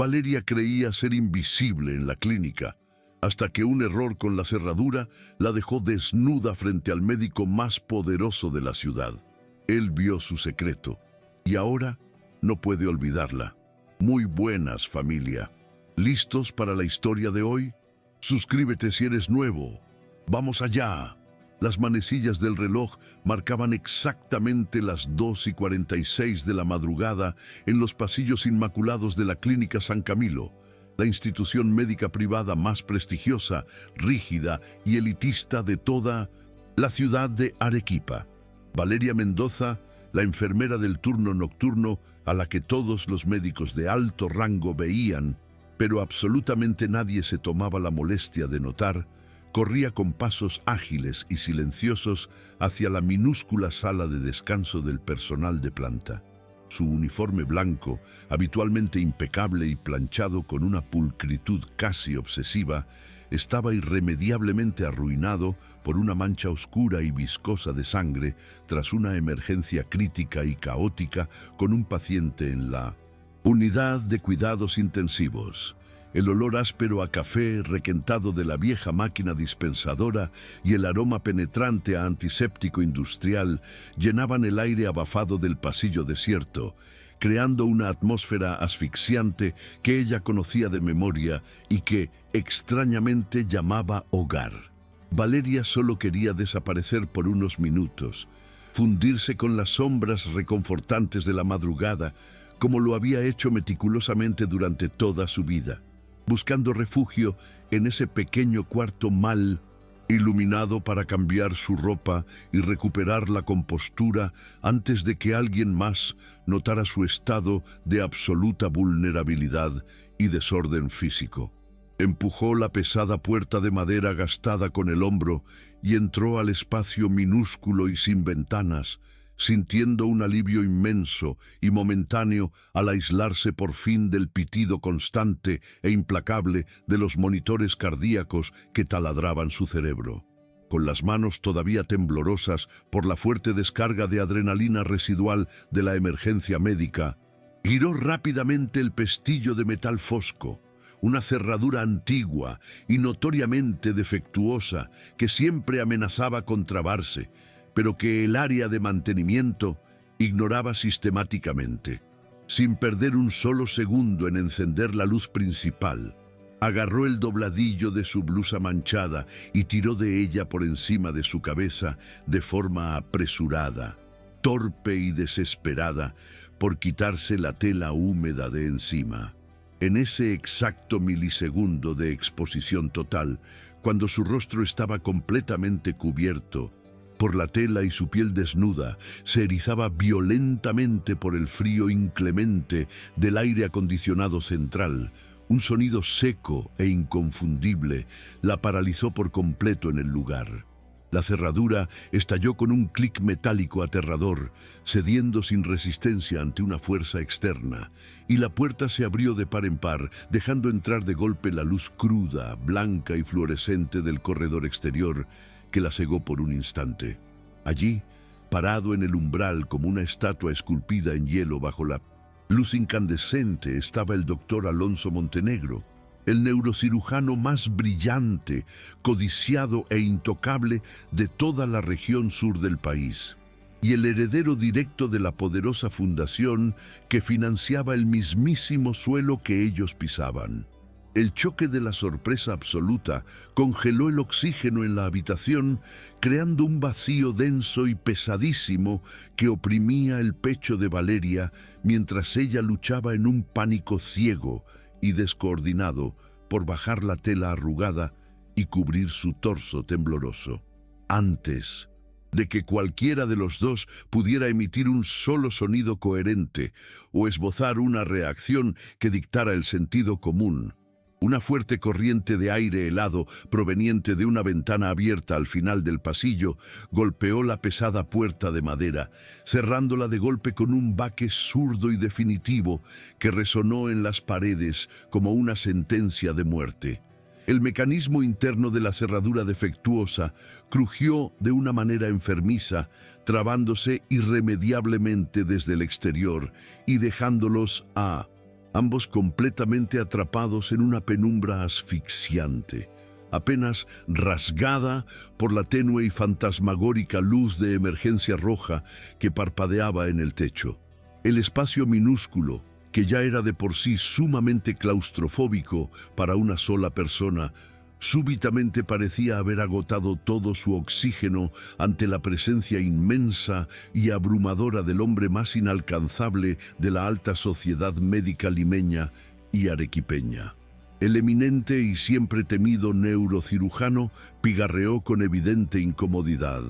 Valeria creía ser invisible en la clínica, hasta que un error con la cerradura la dejó desnuda frente al médico más poderoso de la ciudad. Él vio su secreto, y ahora no puede olvidarla. Muy buenas, familia. ¿Listos para la historia de hoy? Suscríbete si eres nuevo. ¡Vamos allá! Las manecillas del reloj marcaban exactamente las 2:46 de la madrugada en los pasillos inmaculados de la Clínica San Camilo, la institución médica privada más prestigiosa, rígida y elitista de toda la ciudad de Arequipa. Valeria Mendoza, la enfermera del turno nocturno a la que todos los médicos de alto rango veían, pero absolutamente nadie se tomaba la molestia de notar, corría con pasos ágiles y silenciosos hacia la minúscula sala de descanso del personal de planta. Su uniforme blanco, habitualmente impecable y planchado con una pulcritud casi obsesiva, estaba irremediablemente arruinado por una mancha oscura y viscosa de sangre tras una emergencia crítica y caótica con un paciente en la unidad de cuidados intensivos. El olor áspero a café requentado de la vieja máquina dispensadora y el aroma penetrante a antiséptico industrial llenaban el aire abafado del pasillo desierto, creando una atmósfera asfixiante que ella conocía de memoria y que, extrañamente, llamaba hogar. Valeria solo quería desaparecer por unos minutos, fundirse con las sombras reconfortantes de la madrugada, como lo había hecho meticulosamente durante toda su vida, buscando refugio en ese pequeño cuarto mal iluminado para cambiar su ropa y recuperar la compostura antes de que alguien más notara su estado de absoluta vulnerabilidad y desorden físico. Empujó la pesada puerta de madera gastada con el hombro y entró al espacio minúsculo y sin ventanas, sintiendo un alivio inmenso y momentáneo al aislarse por fin del pitido constante e implacable de los monitores cardíacos que taladraban su cerebro. Con las manos todavía temblorosas por la fuerte descarga de adrenalina residual de la emergencia médica, giró rápidamente el pestillo de metal fosco, una cerradura antigua y notoriamente defectuosa que siempre amenazaba con trabarse, pero que el área de mantenimiento ignoraba sistemáticamente. Sin perder un solo segundo en encender la luz principal, agarró el dobladillo de su blusa manchada y tiró de ella por encima de su cabeza de forma apresurada, torpe y desesperada por quitarse la tela húmeda de encima. En ese exacto milisegundo de exposición total, cuando su rostro estaba completamente cubierto por la tela y su piel desnuda se erizaba violentamente por el frío inclemente del aire acondicionado central, un sonido seco e inconfundible la paralizó por completo en el lugar. La cerradura estalló con un clic metálico aterrador, cediendo sin resistencia ante una fuerza externa, y la puerta se abrió de par en par, dejando entrar de golpe la luz cruda, blanca y fluorescente del corredor exterior, que la cegó por un instante. Allí, parado en el umbral como una estatua esculpida en hielo bajo la luz incandescente, estaba el doctor Alonso Montenegro, el neurocirujano más brillante, codiciado e intocable de toda la región sur del país, y el heredero directo de la poderosa fundación que financiaba el mismísimo suelo que ellos pisaban. El choque de la sorpresa absoluta congeló el oxígeno en la habitación, creando un vacío denso y pesadísimo que oprimía el pecho de Valeria mientras ella luchaba en un pánico ciego y descoordinado por bajar la tela arrugada y cubrir su torso tembloroso. Antes de que cualquiera de los dos pudiera emitir un solo sonido coherente o esbozar una reacción que dictara el sentido común, una fuerte corriente de aire helado proveniente de una ventana abierta al final del pasillo golpeó la pesada puerta de madera, cerrándola de golpe con un baque zurdo y definitivo que resonó en las paredes como una sentencia de muerte. El mecanismo interno de la cerradura defectuosa crujió de una manera enfermiza, trabándose irremediablemente desde el exterior y dejándolos a ambos completamente atrapados en una penumbra asfixiante, apenas rasgada por la tenue y fantasmagórica luz de emergencia roja que parpadeaba en el techo. El espacio minúsculo, que ya era de por sí sumamente claustrofóbico para una sola persona, súbitamente parecía haber agotado todo su oxígeno ante la presencia inmensa y abrumadora del hombre más inalcanzable de la alta sociedad médica limeña y arequipeña. El eminente y siempre temido neurocirujano pigarreó con evidente incomodidad.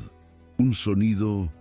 Un sonido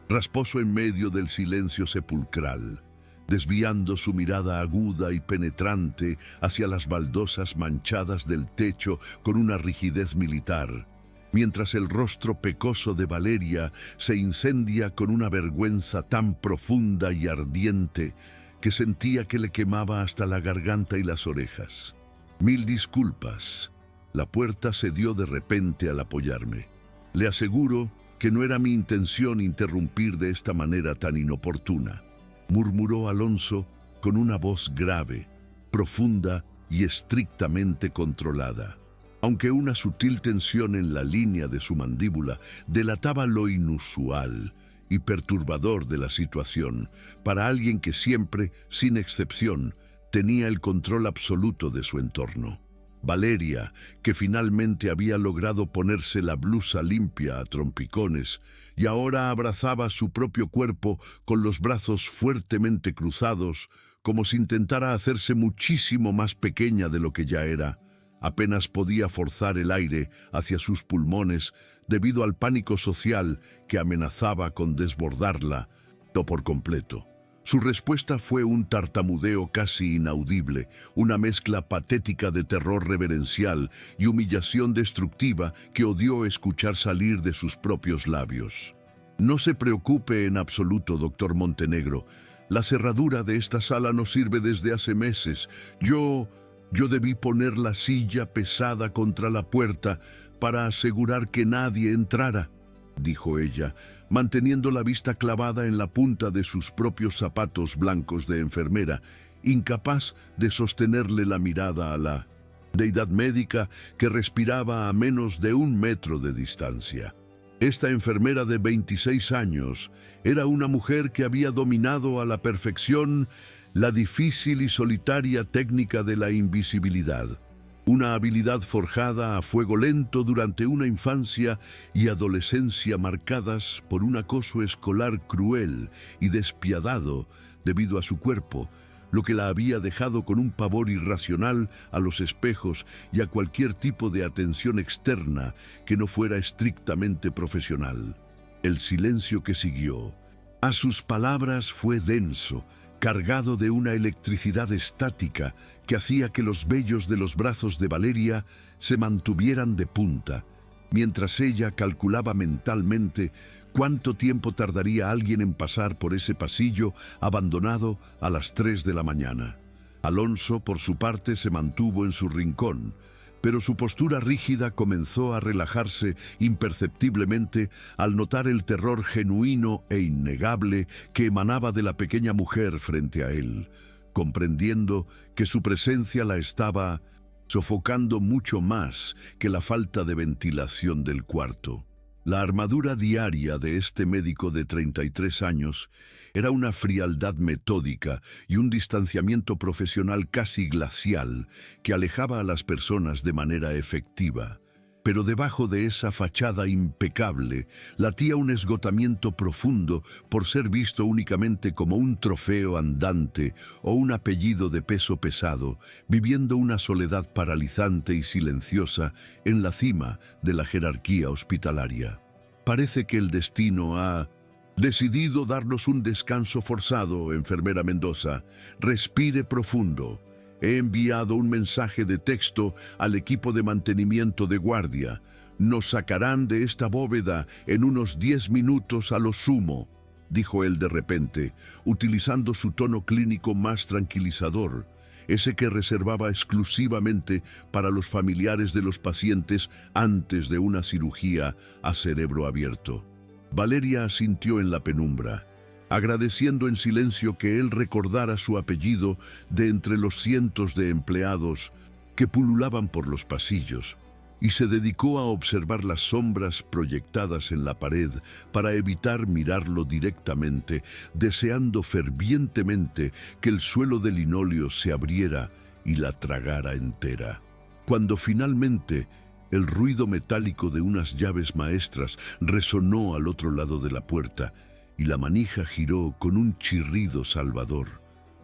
rasposo en medio del silencio sepulcral, desviando su mirada aguda y penetrante hacia las baldosas manchadas del techo con una rigidez militar, mientras el rostro pecoso de Valeria se incendia con una vergüenza tan profunda y ardiente que sentía que le quemaba hasta la garganta y las orejas. «Mil disculpas». La puerta cedió de repente al apoyarme. «Le aseguro que no era mi intención interrumpir de esta manera tan inoportuna», murmuró Alonso con una voz grave, profunda y estrictamente controlada, aunque una sutil tensión en la línea de su mandíbula delataba lo inusual y perturbador de la situación para alguien que siempre, sin excepción, tenía el control absoluto de su entorno. Valeria, que finalmente había logrado ponerse la blusa limpia a trompicones y ahora abrazaba su propio cuerpo con los brazos fuertemente cruzados, como si intentara hacerse muchísimo más pequeña de lo que ya era, apenas podía forzar el aire hacia sus pulmones debido al pánico social que amenazaba con desbordarla, no por completo. Su respuesta fue un tartamudeo casi inaudible, una mezcla patética de terror reverencial y humillación destructiva que odió escuchar salir de sus propios labios. «No se preocupe en absoluto, doctor Montenegro. La cerradura de esta sala no sirve desde hace meses. Yo debí poner la silla pesada contra la puerta para asegurar que nadie entrara», dijo ella, manteniendo la vista clavada en la punta de sus propios zapatos blancos de enfermera, incapaz de sostenerle la mirada a la deidad médica que respiraba a menos de 1 metro de distancia. Esta enfermera de 26 años era una mujer que había dominado a la perfección la difícil y solitaria técnica de la invisibilidad, una habilidad forjada a fuego lento durante una infancia y adolescencia marcadas por un acoso escolar cruel y despiadado debido a su cuerpo, lo que la había dejado con un pavor irracional a los espejos y a cualquier tipo de atención externa que no fuera estrictamente profesional. El silencio que siguió a sus palabras fue denso, cargado de una electricidad estática que hacía que los vellos de los brazos de Valeria se mantuvieran de punta, mientras ella calculaba mentalmente cuánto tiempo tardaría alguien en pasar por ese pasillo abandonado a las 3 de la mañana. Alonso, por su parte, se mantuvo en su rincón, pero su postura rígida comenzó a relajarse imperceptiblemente al notar el terror genuino e innegable que emanaba de la pequeña mujer frente a él, comprendiendo que su presencia la estaba sofocando mucho más que la falta de ventilación del cuarto. La armadura diaria de este médico de 33 años era una frialdad metódica y un distanciamiento profesional casi glacial que alejaba a las personas de manera efectiva. Pero debajo de esa fachada impecable latía un esgotamiento profundo por ser visto únicamente como un trofeo andante o un apellido de peso pesado, viviendo una soledad paralizante y silenciosa en la cima de la jerarquía hospitalaria. Parece que el destino ha decidido darnos un descanso forzado, enfermera Mendoza. Respire profundo. He enviado un mensaje de texto al equipo de mantenimiento de guardia. Nos sacarán de esta bóveda en unos 10 minutos a lo sumo, dijo él de repente, utilizando su tono clínico más tranquilizador, ese que reservaba exclusivamente para los familiares de los pacientes antes de una cirugía a cerebro abierto. Valeria asintió en la penumbra. agradeciendo en silencio que él recordara su apellido de entre los cientos de empleados que pululaban por los pasillos, y se dedicó a observar las sombras proyectadas en la pared para evitar mirarlo directamente, deseando fervientemente que el suelo de linóleo se abriera y la tragara entera. Cuando finalmente el ruido metálico de unas llaves maestras resonó al otro lado de la puerta y la manija giró con un chirrido salvador,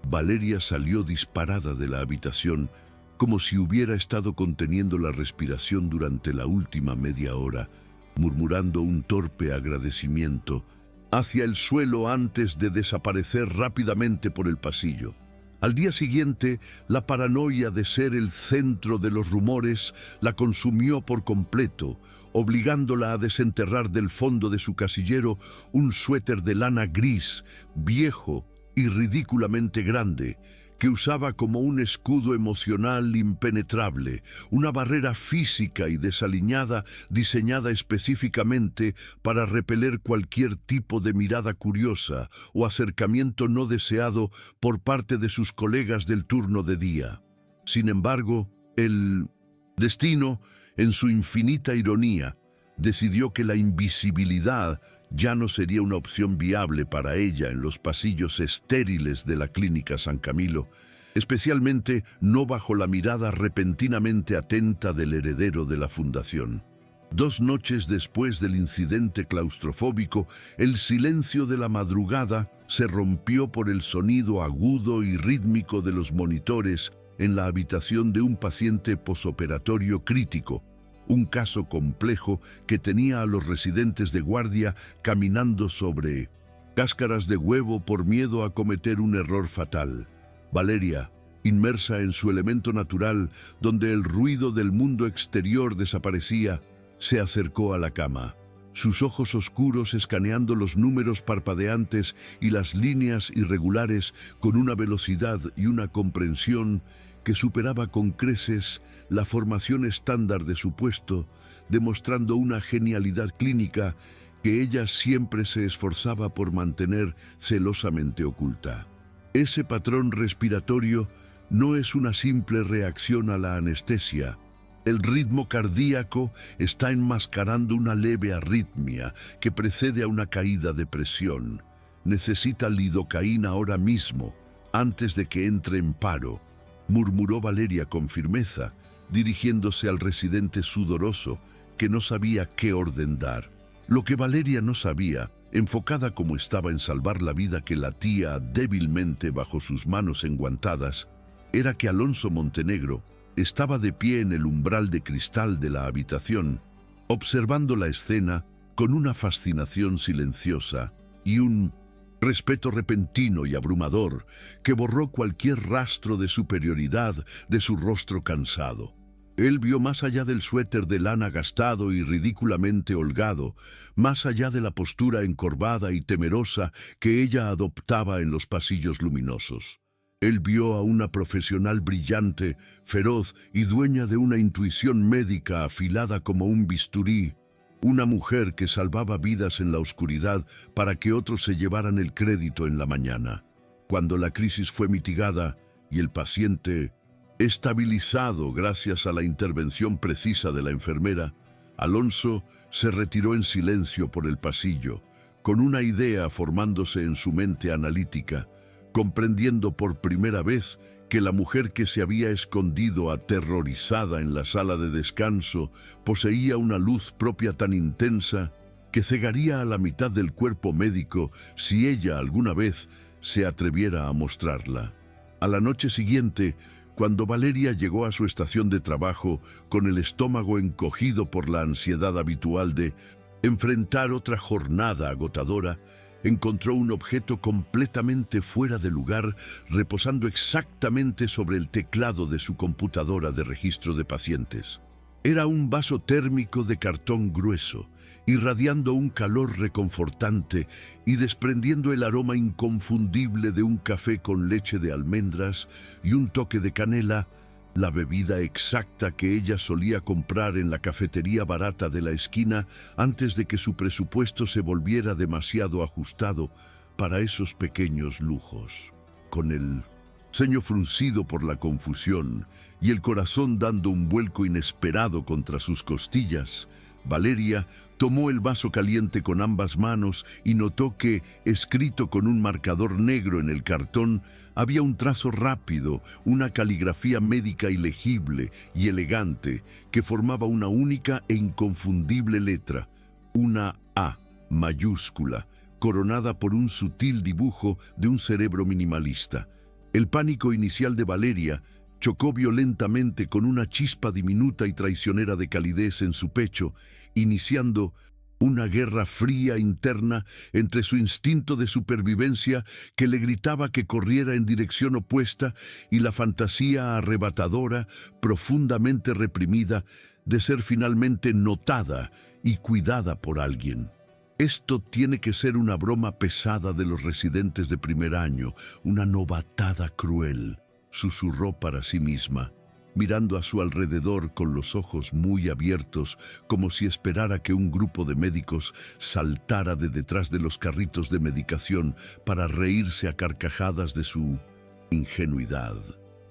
Valeria salió disparada de la habitación como si hubiera estado conteniendo la respiración durante la última media hora, murmurando un torpe agradecimiento hacia el suelo antes de desaparecer rápidamente por el pasillo. Al día siguiente, la paranoia de ser el centro de los rumores la consumió por completo, obligándola a desenterrar del fondo de su casillero un suéter de lana gris, viejo y ridículamente grande, que usaba como un escudo emocional impenetrable, una barrera física y desaliñada diseñada específicamente para repeler cualquier tipo de mirada curiosa o acercamiento no deseado por parte de sus colegas del turno de día. Sin embargo, el destino, en su infinita ironía, decidió que la invisibilidad ya no sería una opción viable para ella en los pasillos estériles de la Clínica San Camilo, especialmente no bajo la mirada repentinamente atenta del heredero de la fundación. 2 noches después del incidente claustrofóbico, el silencio de la madrugada se rompió por el sonido agudo y rítmico de los monitores en la habitación de un paciente posoperatorio crítico, un caso complejo que tenía a los residentes de guardia caminando sobre cáscaras de huevo por miedo a cometer un error fatal. Valeria, inmersa en su elemento natural, donde el ruido del mundo exterior desaparecía, se acercó a la cama, sus ojos oscuros escaneando los números parpadeantes y las líneas irregulares con una velocidad y una comprensión que superaba con creces la formación estándar de su puesto, demostrando una genialidad clínica que ella siempre se esforzaba por mantener celosamente oculta. Ese patrón respiratorio no es una simple reacción a la anestesia. El ritmo cardíaco está enmascarando una leve arritmia que precede a una caída de presión. Necesita lidocaína ahora mismo, antes de que entre en paro, murmuró Valeria con firmeza, dirigiéndose al residente sudoroso, que no sabía qué orden dar. Lo que Valeria no sabía, enfocada como estaba en salvar la vida que latía débilmente bajo sus manos enguantadas, era que Alonso Montenegro estaba de pie en el umbral de cristal de la habitación, observando la escena con una fascinación silenciosa y un respeto repentino y abrumador que borró cualquier rastro de superioridad de su rostro cansado. Él vio más allá del suéter de lana gastado y ridículamente holgado, más allá de la postura encorvada y temerosa que ella adoptaba en los pasillos luminosos. Él vio a una profesional brillante, feroz y dueña de una intuición médica afilada como un bisturí, una mujer que salvaba vidas en la oscuridad para que otros se llevaran el crédito en la mañana. Cuando la crisis fue mitigada y el paciente estabilizado gracias a la intervención precisa de la enfermera, Alonso se retiró en silencio por el pasillo, con una idea formándose en su mente analítica, comprendiendo por primera vez que la mujer que se había escondido aterrorizada en la sala de descanso poseía una luz propia tan intensa que cegaría a la mitad del cuerpo médico si ella alguna vez se atreviera a mostrarla. A la noche siguiente, cuando Valeria llegó a su estación de trabajo con el estómago encogido por la ansiedad habitual de enfrentar otra jornada agotadora, encontró un objeto completamente fuera de lugar reposando exactamente sobre el teclado de su computadora de registro de pacientes. Era un vaso térmico de cartón grueso, irradiando un calor reconfortante y desprendiendo el aroma inconfundible de un café con leche de almendras y un toque de canela, la bebida exacta que ella solía comprar en la cafetería barata de la esquina antes de que su presupuesto se volviera demasiado ajustado para esos pequeños lujos. Con el ceño fruncido por la confusión y el corazón dando un vuelco inesperado contra sus costillas, Valeria tomó el vaso caliente con ambas manos y notó que, escrito con un marcador negro en el cartón, había un trazo rápido, una caligrafía médica ilegible y elegante que formaba una única e inconfundible letra, una A mayúscula, coronada por un sutil dibujo de un cerebro minimalista. El pánico inicial de Valeria chocó violentamente con una chispa diminuta y traicionera de calidez en su pecho, iniciando una guerra fría interna entre su instinto de supervivencia que le gritaba que corriera en dirección opuesta y la fantasía arrebatadora, profundamente reprimida, de ser finalmente notada y cuidada por alguien. Esto tiene que ser una broma pesada de los residentes de primer año, una novatada cruel, susurró para sí misma, mirando a su alrededor con los ojos muy abiertos, como si esperara que un grupo de médicos saltara de detrás de los carritos de medicación para reírse a carcajadas de su ingenuidad.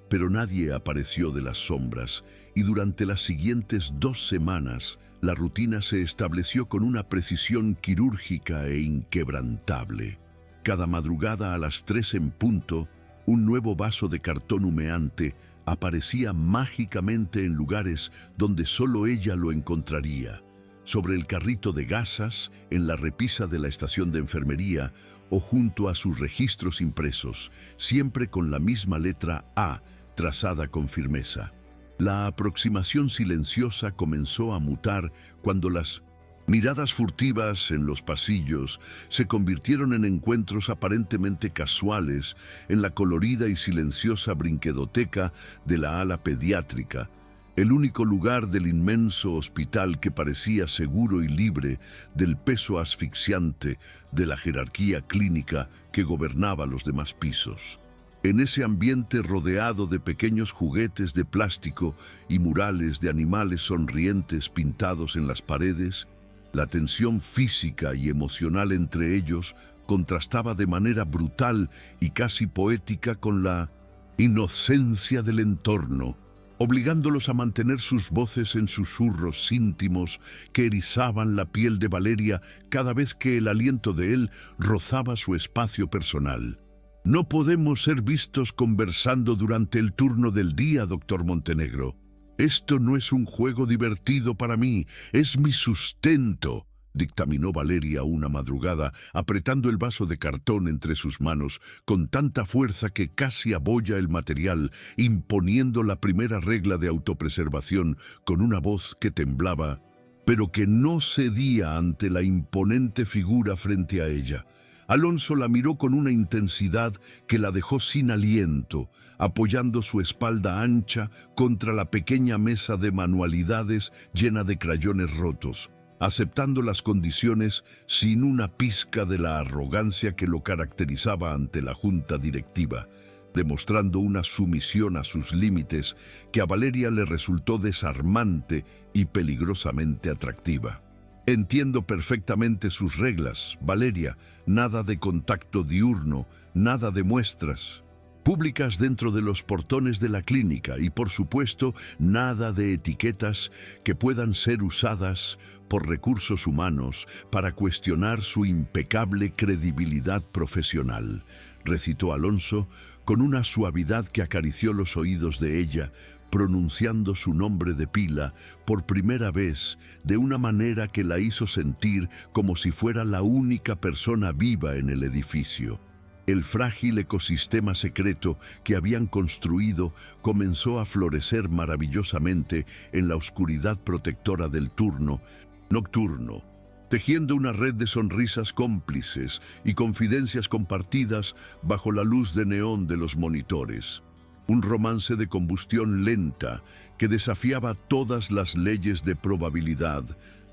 Pero nadie apareció de las sombras, y durante las siguientes 2 semanas, la rutina se estableció con una precisión quirúrgica e inquebrantable. Cada madrugada a las 3 en punto, un nuevo vaso de cartón humeante aparecía mágicamente en lugares donde solo ella lo encontraría, sobre el carrito de gasas, en la repisa de la estación de enfermería o junto a sus registros impresos, siempre con la misma letra A, trazada con firmeza. La aproximación silenciosa comenzó a mutar cuando las miradas furtivas en los pasillos se convirtieron en encuentros aparentemente casuales en la colorida y silenciosa brinquedoteca de la ala pediátrica, el único lugar del inmenso hospital que parecía seguro y libre del peso asfixiante de la jerarquía clínica que gobernaba los demás pisos. En ese ambiente rodeado de pequeños juguetes de plástico y murales de animales sonrientes pintados en las paredes, la tensión física y emocional entre ellos contrastaba de manera brutal y casi poética con la inocencia del entorno, obligándolos a mantener sus voces en susurros íntimos que erizaban la piel de Valeria cada vez que el aliento de él rozaba su espacio personal. No podemos ser vistos conversando durante el turno del día, doctor Montenegro. Esto no es un juego divertido para mí, es mi sustento, dictaminó Valeria una madrugada, apretando el vaso de cartón entre sus manos con tanta fuerza que casi abolla el material, imponiendo la primera regla de autopreservación con una voz que temblaba, pero que no cedía ante la imponente figura frente a ella. Alonso la miró con una intensidad que la dejó sin aliento, apoyando su espalda ancha contra la pequeña mesa de manualidades llena de crayones rotos, aceptando las condiciones sin una pizca de la arrogancia que lo caracterizaba ante la junta directiva, demostrando una sumisión a sus límites que a Valeria le resultó desarmante y peligrosamente atractiva. Entiendo perfectamente sus reglas, Valeria, nada de contacto diurno, nada de muestras públicas dentro de los portones de la clínica y, por supuesto, nada de etiquetas que puedan ser usadas por recursos humanos para cuestionar su impecable credibilidad profesional, recitó Alonso con una suavidad que acarició los oídos de ella, pronunciando su nombre de pila por primera vez de una manera que la hizo sentir como si fuera la única persona viva en el edificio. El frágil ecosistema secreto que habían construido comenzó a florecer maravillosamente en la oscuridad protectora del turno nocturno, tejiendo una red de sonrisas cómplices y confidencias compartidas bajo la luz de neón de los monitores. Un romance de combustión lenta que desafiaba todas las leyes de probabilidad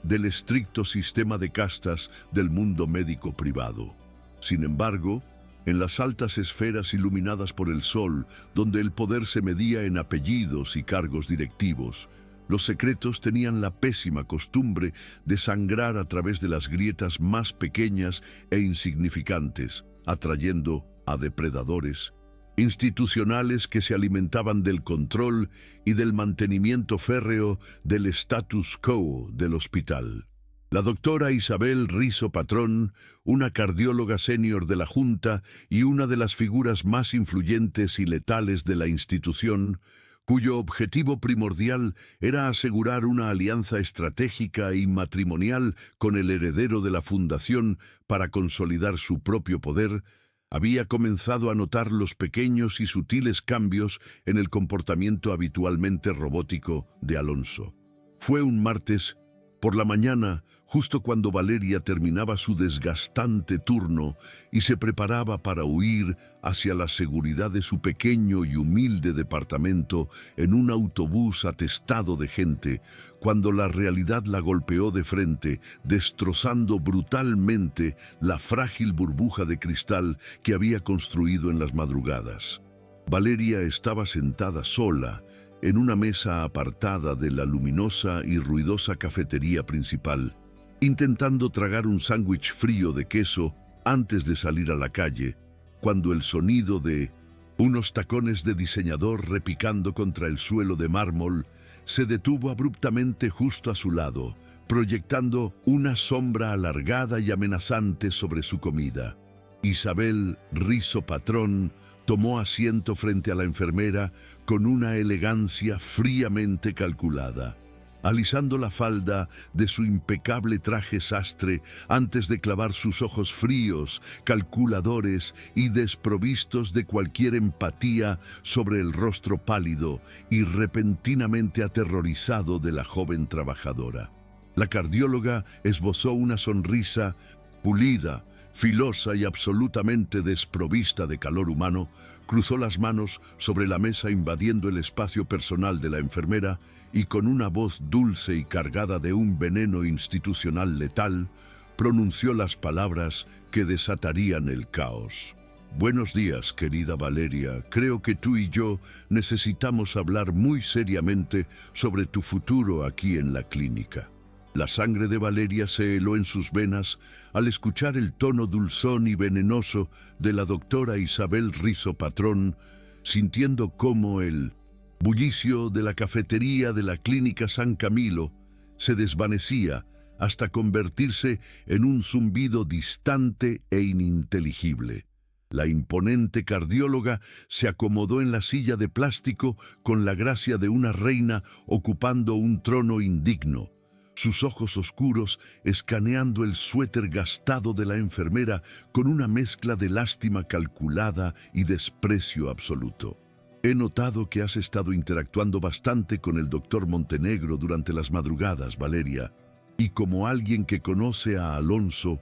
del estricto sistema de castas del mundo médico privado. Sin embargo, en las altas esferas iluminadas por el sol, donde el poder se medía en apellidos y cargos directivos, los secretos tenían la pésima costumbre de sangrar a través de las grietas más pequeñas e insignificantes, atrayendo a depredadores institucionales que se alimentaban del control y del mantenimiento férreo del status quo del hospital. La doctora Isabel Rizo Patrón, una cardióloga senior de la Junta y una de las figuras más influyentes y letales de la institución, cuyo objetivo primordial era asegurar una alianza estratégica y matrimonial con el heredero de la fundación para consolidar su propio poder, había comenzado a notar los pequeños y sutiles cambios en el comportamiento habitualmente robótico de Alonso. Fue un martes por la mañana, justo cuando Valeria terminaba su desgastante turno y se preparaba para huir hacia la seguridad de su pequeño y humilde departamento en un autobús atestado de gente, cuando la realidad la golpeó de frente, destrozando brutalmente la frágil burbuja de cristal que había construido en las madrugadas. Valeria estaba sentada sola, en una mesa apartada de la luminosa y ruidosa cafetería principal, intentando tragar un sándwich frío de queso antes de salir a la calle, cuando el sonido de unos tacones de diseñador repicando contra el suelo de mármol se detuvo abruptamente justo a su lado, proyectando una sombra alargada y amenazante sobre su comida. Isabel Rizo Patrón tomó asiento frente a la enfermera con una elegancia fríamente calculada, alisando la falda de su impecable traje sastre antes de clavar sus ojos fríos, calculadores y desprovistos de cualquier empatía sobre el rostro pálido y repentinamente aterrorizado de la joven trabajadora. La cardióloga esbozó una sonrisa pulida, filosa y absolutamente desprovista de calor humano, cruzó las manos sobre la mesa invadiendo el espacio personal de la enfermera y con una voz dulce y cargada de un veneno institucional letal, pronunció las palabras que desatarían el caos. Buenos días, querida Valeria. Creo que tú y yo necesitamos hablar muy seriamente sobre tu futuro aquí en la clínica. La sangre de Valeria se heló en sus venas al escuchar el tono dulzón y venenoso de la doctora Isabel Rizo Patrón, sintiendo cómo el bullicio de la cafetería de la Clínica San Camilo se desvanecía hasta convertirse en un zumbido distante e ininteligible. La imponente cardióloga se acomodó en la silla de plástico con la gracia de una reina ocupando un trono indigno, sus ojos oscuros escaneando el suéter gastado de la enfermera con una mezcla de lástima calculada y desprecio absoluto. He notado que has estado interactuando bastante con el doctor Montenegro durante las madrugadas, Valeria, y como alguien que conoce a Alonso,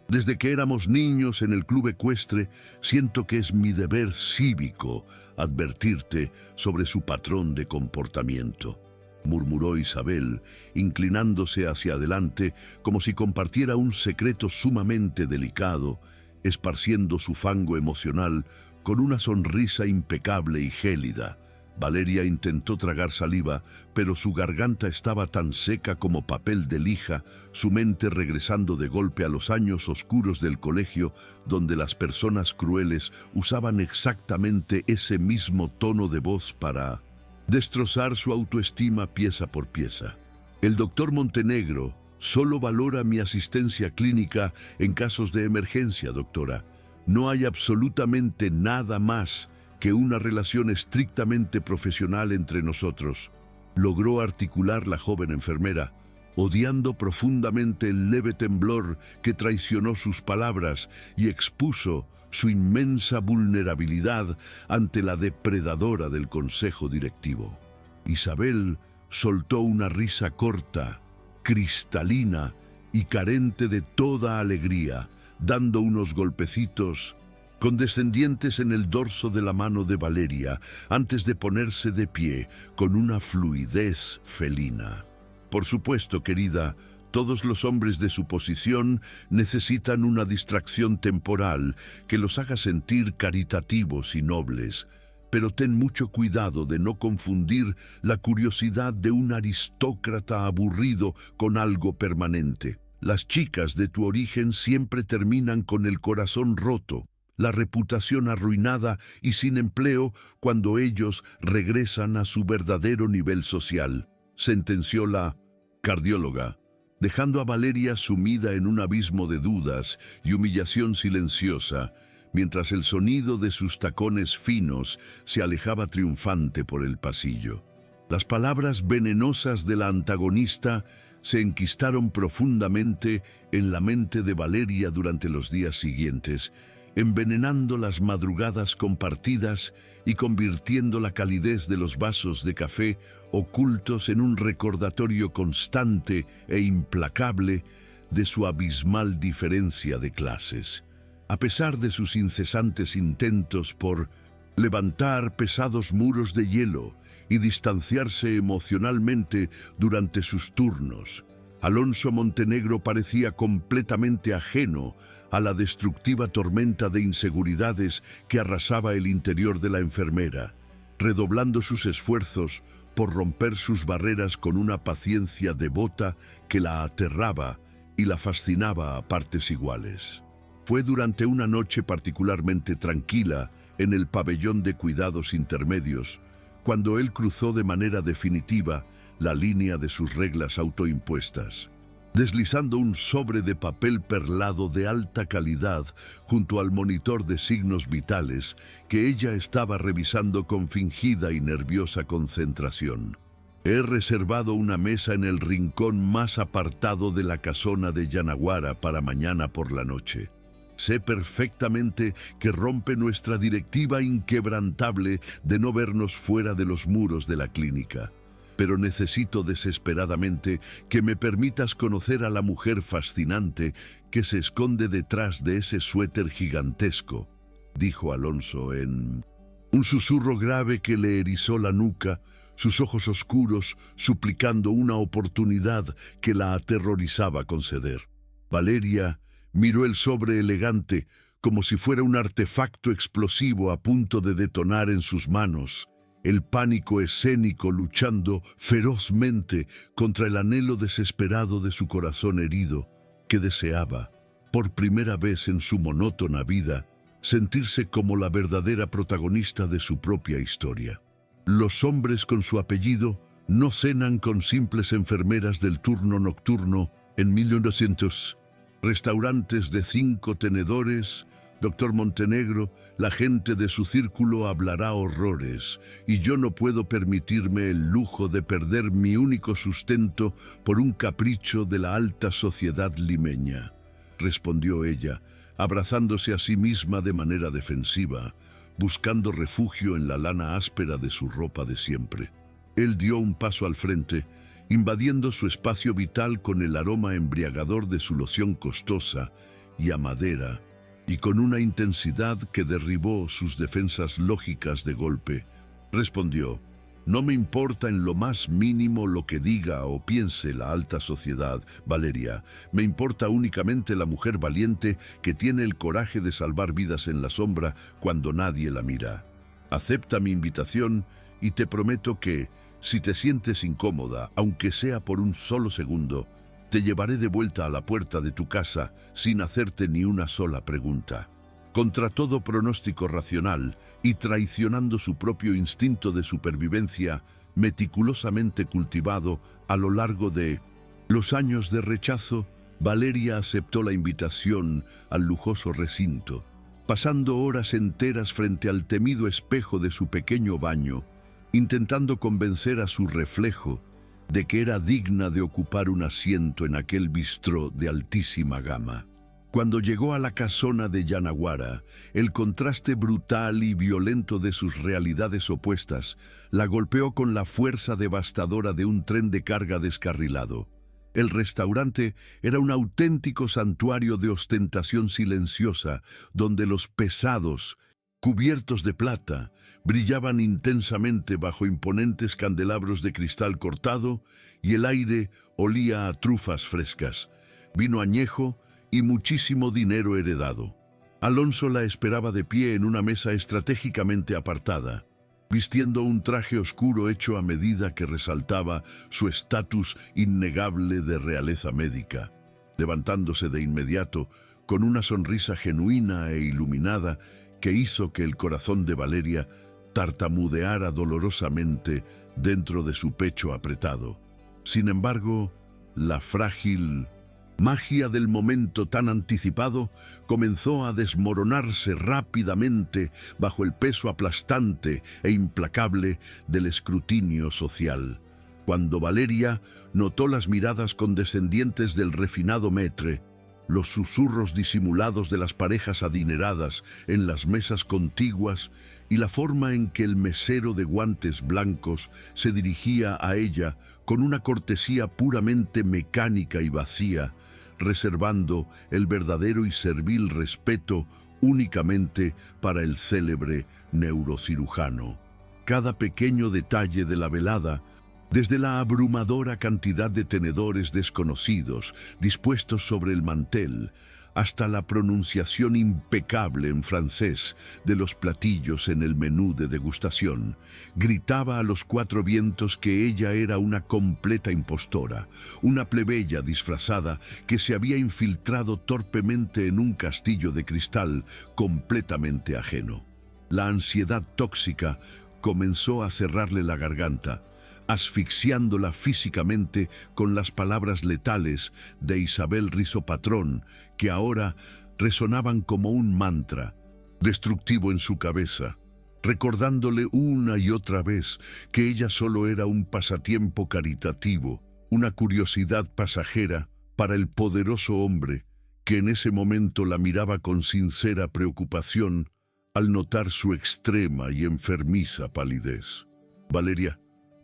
desde que éramos niños en el club ecuestre, siento que es mi deber cívico advertirte sobre su patrón de comportamiento, murmuró Isabel, inclinándose hacia adelante como si compartiera un secreto sumamente delicado, esparciendo su fango emocional con una sonrisa impecable y gélida. Valeria intentó tragar saliva, pero su garganta estaba tan seca como papel de lija, su mente regresando de golpe a los años oscuros del colegio, donde las personas crueles usaban exactamente ese mismo tono de voz para destrozar su autoestima pieza por pieza. El doctor Montenegro solo valora mi asistencia clínica en casos de emergencia, doctora. No hay absolutamente nada más que una relación estrictamente profesional entre nosotros, logró articular la joven enfermera, odiando profundamente el leve temblor que traicionó sus palabras y expuso su inmensa vulnerabilidad ante la depredadora del consejo directivo. Isabel soltó una risa corta, cristalina y carente de toda alegría, dando unos golpecitos condescendientes en el dorso de la mano de Valeria antes de ponerse de pie con una fluidez felina. Por supuesto, querida, todos los hombres de su posición necesitan una distracción temporal que los haga sentir caritativos y nobles, pero ten mucho cuidado de no confundir la curiosidad de un aristócrata aburrido con algo permanente. Las chicas de tu origen siempre terminan con el corazón roto. la reputación arruinada y sin empleo cuando ellos regresan a su verdadero nivel social, sentenció la cardióloga, dejando a Valeria sumida en un abismo de dudas y humillación silenciosa, mientras el sonido de sus tacones finos se alejaba triunfante por el pasillo. Las palabras venenosas de la antagonista se enquistaron profundamente en la mente de Valeria durante los días siguientes, envenenando las madrugadas compartidas y convirtiendo la calidez de los vasos de café ocultos en un recordatorio constante e implacable de su abismal diferencia de clases. A pesar de sus incesantes intentos por levantar pesados muros de hielo y distanciarse emocionalmente durante sus turnos, Alonso Montenegro parecía completamente ajeno a la destructiva tormenta de inseguridades que arrasaba el interior de la enfermera, redoblando sus esfuerzos por romper sus barreras con una paciencia devota que la aterraba y la fascinaba a partes iguales. Fue durante una noche particularmente tranquila en el pabellón de cuidados intermedios, cuando él cruzó de manera definitiva la línea de sus reglas autoimpuestas, deslizando un sobre de papel perlado de alta calidad junto al monitor de signos vitales que ella estaba revisando con fingida y nerviosa concentración. He reservado una mesa en el rincón más apartado de la casona de Yanaguara para mañana por la noche. Sé perfectamente que rompe nuestra directiva inquebrantable de no vernos fuera de los muros de la clínica, pero necesito desesperadamente que me permitas conocer a la mujer fascinante que se esconde detrás de ese suéter gigantesco, dijo Alonso en un susurro grave que le erizó la nuca, sus ojos oscuros suplicando una oportunidad que la aterrorizaba conceder. Valeria miró el sobre elegante como si fuera un artefacto explosivo a punto de detonar en sus manos, el pánico escénico luchando ferozmente contra el anhelo desesperado de su corazón herido, que deseaba, por primera vez en su monótona vida, sentirse como la verdadera protagonista de su propia historia. Los hombres con su apellido no cenan con simples enfermeras del turno nocturno en 1900. Restaurantes de 5 tenedores, doctor Montenegro, la gente de su círculo hablará horrores, y yo no puedo permitirme el lujo de perder mi único sustento por un capricho de la alta sociedad limeña, respondió ella, abrazándose a sí misma de manera defensiva, buscando refugio en la lana áspera de su ropa de siempre. Él dio un paso al frente, invadiendo su espacio vital con el aroma embriagador de su loción costosa y a madera, y con una intensidad que derribó sus defensas lógicas de golpe, respondió: «No me importa en lo más mínimo lo que diga o piense la alta sociedad, Valeria. Me importa únicamente la mujer valiente que tiene el coraje de salvar vidas en la sombra cuando nadie la mira. Acepta mi invitación y te prometo que, si te sientes incómoda, aunque sea por un solo segundo, te llevaré de vuelta a la puerta de tu casa sin hacerte ni una sola pregunta». Contra todo pronóstico racional y traicionando su propio instinto de supervivencia meticulosamente cultivado a lo largo de los años de rechazo, Valeria aceptó la invitación al lujoso recinto, pasando horas enteras frente al temido espejo de su pequeño baño, intentando convencer a su reflejo de que era digna de ocupar un asiento en aquel bistró de altísima gama. Cuando llegó a la casona de Yanaguara, el contraste brutal y violento de sus realidades opuestas la golpeó con la fuerza devastadora de un tren de carga descarrilado. El restaurante era un auténtico santuario de ostentación silenciosa, donde los pesados, cubiertos de plata, brillaban intensamente bajo imponentes candelabros de cristal cortado y el aire olía a trufas frescas, vino añejo y muchísimo dinero heredado. Alonso la esperaba de pie en una mesa estratégicamente apartada, vistiendo un traje oscuro hecho a medida que resaltaba su estatus innegable de realeza médica. Levantándose de inmediato, con una sonrisa genuina e iluminada que hizo que el corazón de Valeria tartamudeara dolorosamente dentro de su pecho apretado. Sin embargo, la frágil magia del momento tan anticipado comenzó a desmoronarse rápidamente bajo el peso aplastante e implacable del escrutinio social. Cuando Valeria notó las miradas condescendientes del refinado maître, los susurros disimulados de las parejas adineradas en las mesas contiguas y la forma en que el mesero de guantes blancos se dirigía a ella con una cortesía puramente mecánica y vacía, reservando el verdadero y servil respeto únicamente para el célebre neurocirujano. Cada pequeño detalle de la velada, desde la abrumadora cantidad de tenedores desconocidos dispuestos sobre el mantel, hasta la pronunciación impecable en francés de los platillos en el menú de degustación, gritaba a los cuatro vientos que ella era una completa impostora, una plebeya disfrazada que se había infiltrado torpemente en un castillo de cristal completamente ajeno. La ansiedad tóxica comenzó a cerrarle la garganta, asfixiándola físicamente con las palabras letales de Isabel Rizopatrón, que ahora resonaban como un mantra, destructivo en su cabeza, recordándole una y otra vez que ella solo era un pasatiempo caritativo, una curiosidad pasajera para el poderoso hombre, que en ese momento la miraba con sincera preocupación al notar su extrema y enfermiza palidez. Valeria,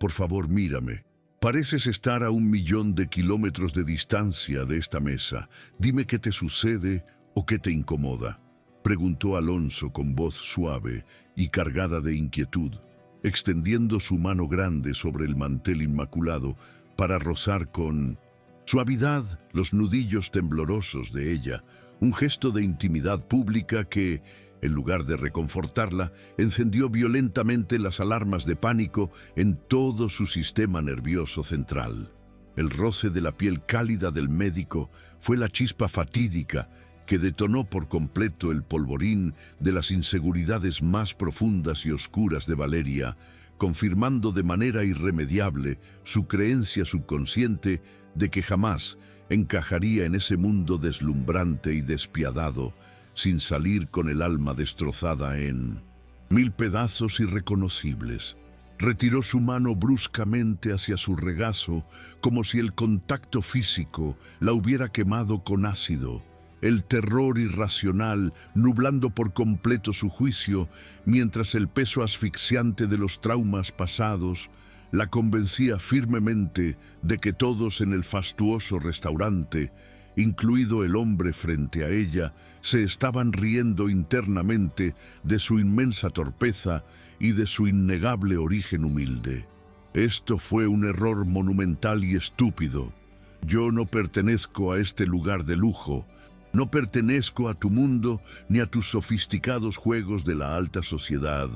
por favor, mírame. Pareces estar a 1.000.000 de kilómetros de distancia de esta mesa. Dime qué te sucede o qué te incomoda, preguntó Alonso con voz suave y cargada de inquietud, extendiendo su mano grande sobre el mantel inmaculado para rozar con suavidad los nudillos temblorosos de ella, un gesto de intimidad pública que, en lugar de reconfortarla, encendió violentamente las alarmas de pánico en todo su sistema nervioso central. El roce de la piel cálida del médico fue la chispa fatídica que detonó por completo el polvorín de las inseguridades más profundas y oscuras de Valeria, confirmando de manera irremediable su creencia subconsciente de que jamás encajaría en ese mundo deslumbrante y despiadado, sin salir con el alma destrozada en 1000 pedazos irreconocibles. Retiró su mano bruscamente hacia su regazo, como si el contacto físico la hubiera quemado con ácido, el terror irracional nublando por completo su juicio, mientras el peso asfixiante de los traumas pasados la convencía firmemente de que todos en el fastuoso restaurante, incluido el hombre frente a ella, se estaban riendo internamente de su inmensa torpeza y de su innegable origen humilde. Esto fue un error monumental y estúpido. Yo no pertenezco a este lugar de lujo, no pertenezco a tu mundo ni a tus sofisticados juegos de la alta sociedad,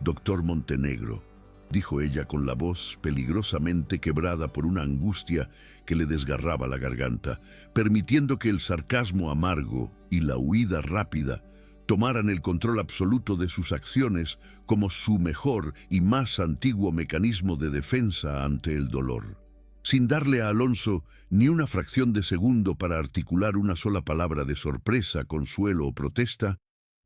doctor Montenegro, dijo ella con la voz peligrosamente quebrada por una angustia que le desgarraba la garganta, permitiendo que el sarcasmo amargo y la huida rápida tomaran el control absoluto de sus acciones como su mejor y más antiguo mecanismo de defensa ante el dolor. Sin darle a Alonso ni una fracción de segundo para articular una sola palabra de sorpresa, consuelo o protesta,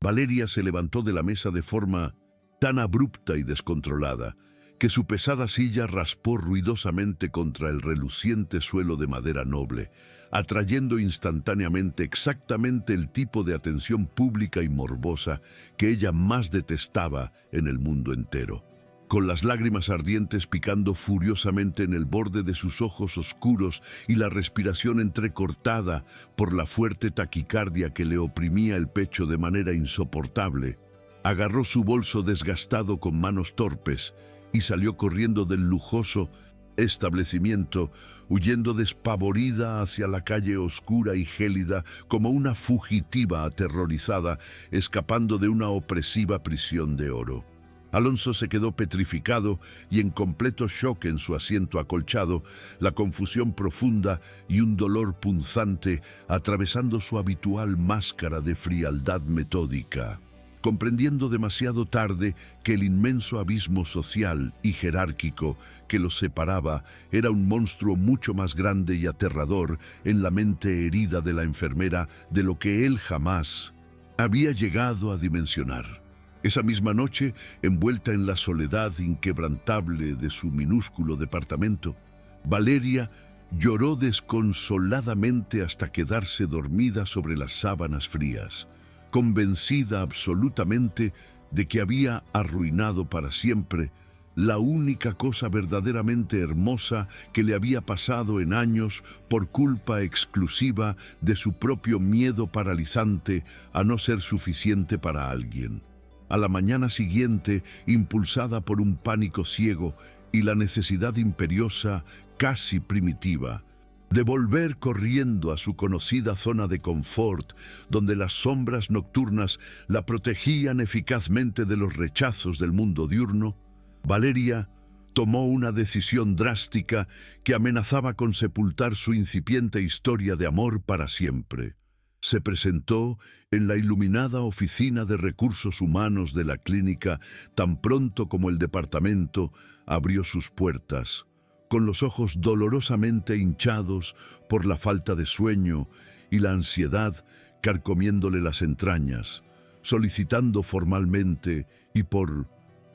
Valeria se levantó de la mesa de forma tan abrupta y descontrolada que su pesada silla raspó ruidosamente contra el reluciente suelo de madera noble, atrayendo instantáneamente exactamente el tipo de atención pública y morbosa que ella más detestaba en el mundo entero. Con las lágrimas ardientes picando furiosamente en el borde de sus ojos oscuros y la respiración entrecortada por la fuerte taquicardia que le oprimía el pecho de manera insoportable, agarró su bolso desgastado con manos torpes y salió corriendo del lujoso establecimiento, huyendo despavorida hacia la calle oscura y gélida como una fugitiva aterrorizada, escapando de una opresiva prisión de oro. Alonso se quedó petrificado y en completo shock en su asiento acolchado, la confusión profunda y un dolor punzante atravesando su habitual máscara de frialdad metódica. Comprendiendo demasiado tarde que el inmenso abismo social y jerárquico que los separaba era un monstruo mucho más grande y aterrador en la mente herida de la enfermera de lo que él jamás había llegado a dimensionar. Esa misma noche, envuelta en la soledad inquebrantable de su minúsculo departamento, Valeria lloró desconsoladamente hasta quedarse dormida sobre las sábanas frías, convencida absolutamente de que había arruinado para siempre la única cosa verdaderamente hermosa que le había pasado en años por culpa exclusiva de su propio miedo paralizante a no ser suficiente para alguien. A la mañana siguiente, impulsada por un pánico ciego y la necesidad imperiosa, casi primitiva, de volver corriendo a su conocida zona de confort, donde las sombras nocturnas la protegían eficazmente de los rechazos del mundo diurno, Valeria tomó una decisión drástica que amenazaba con sepultar su incipiente historia de amor para siempre. Se presentó en la iluminada oficina de recursos humanos de la clínica tan pronto como el departamento abrió sus puertas, con los ojos dolorosamente hinchados por la falta de sueño y la ansiedad carcomiéndole las entrañas, solicitando formalmente y por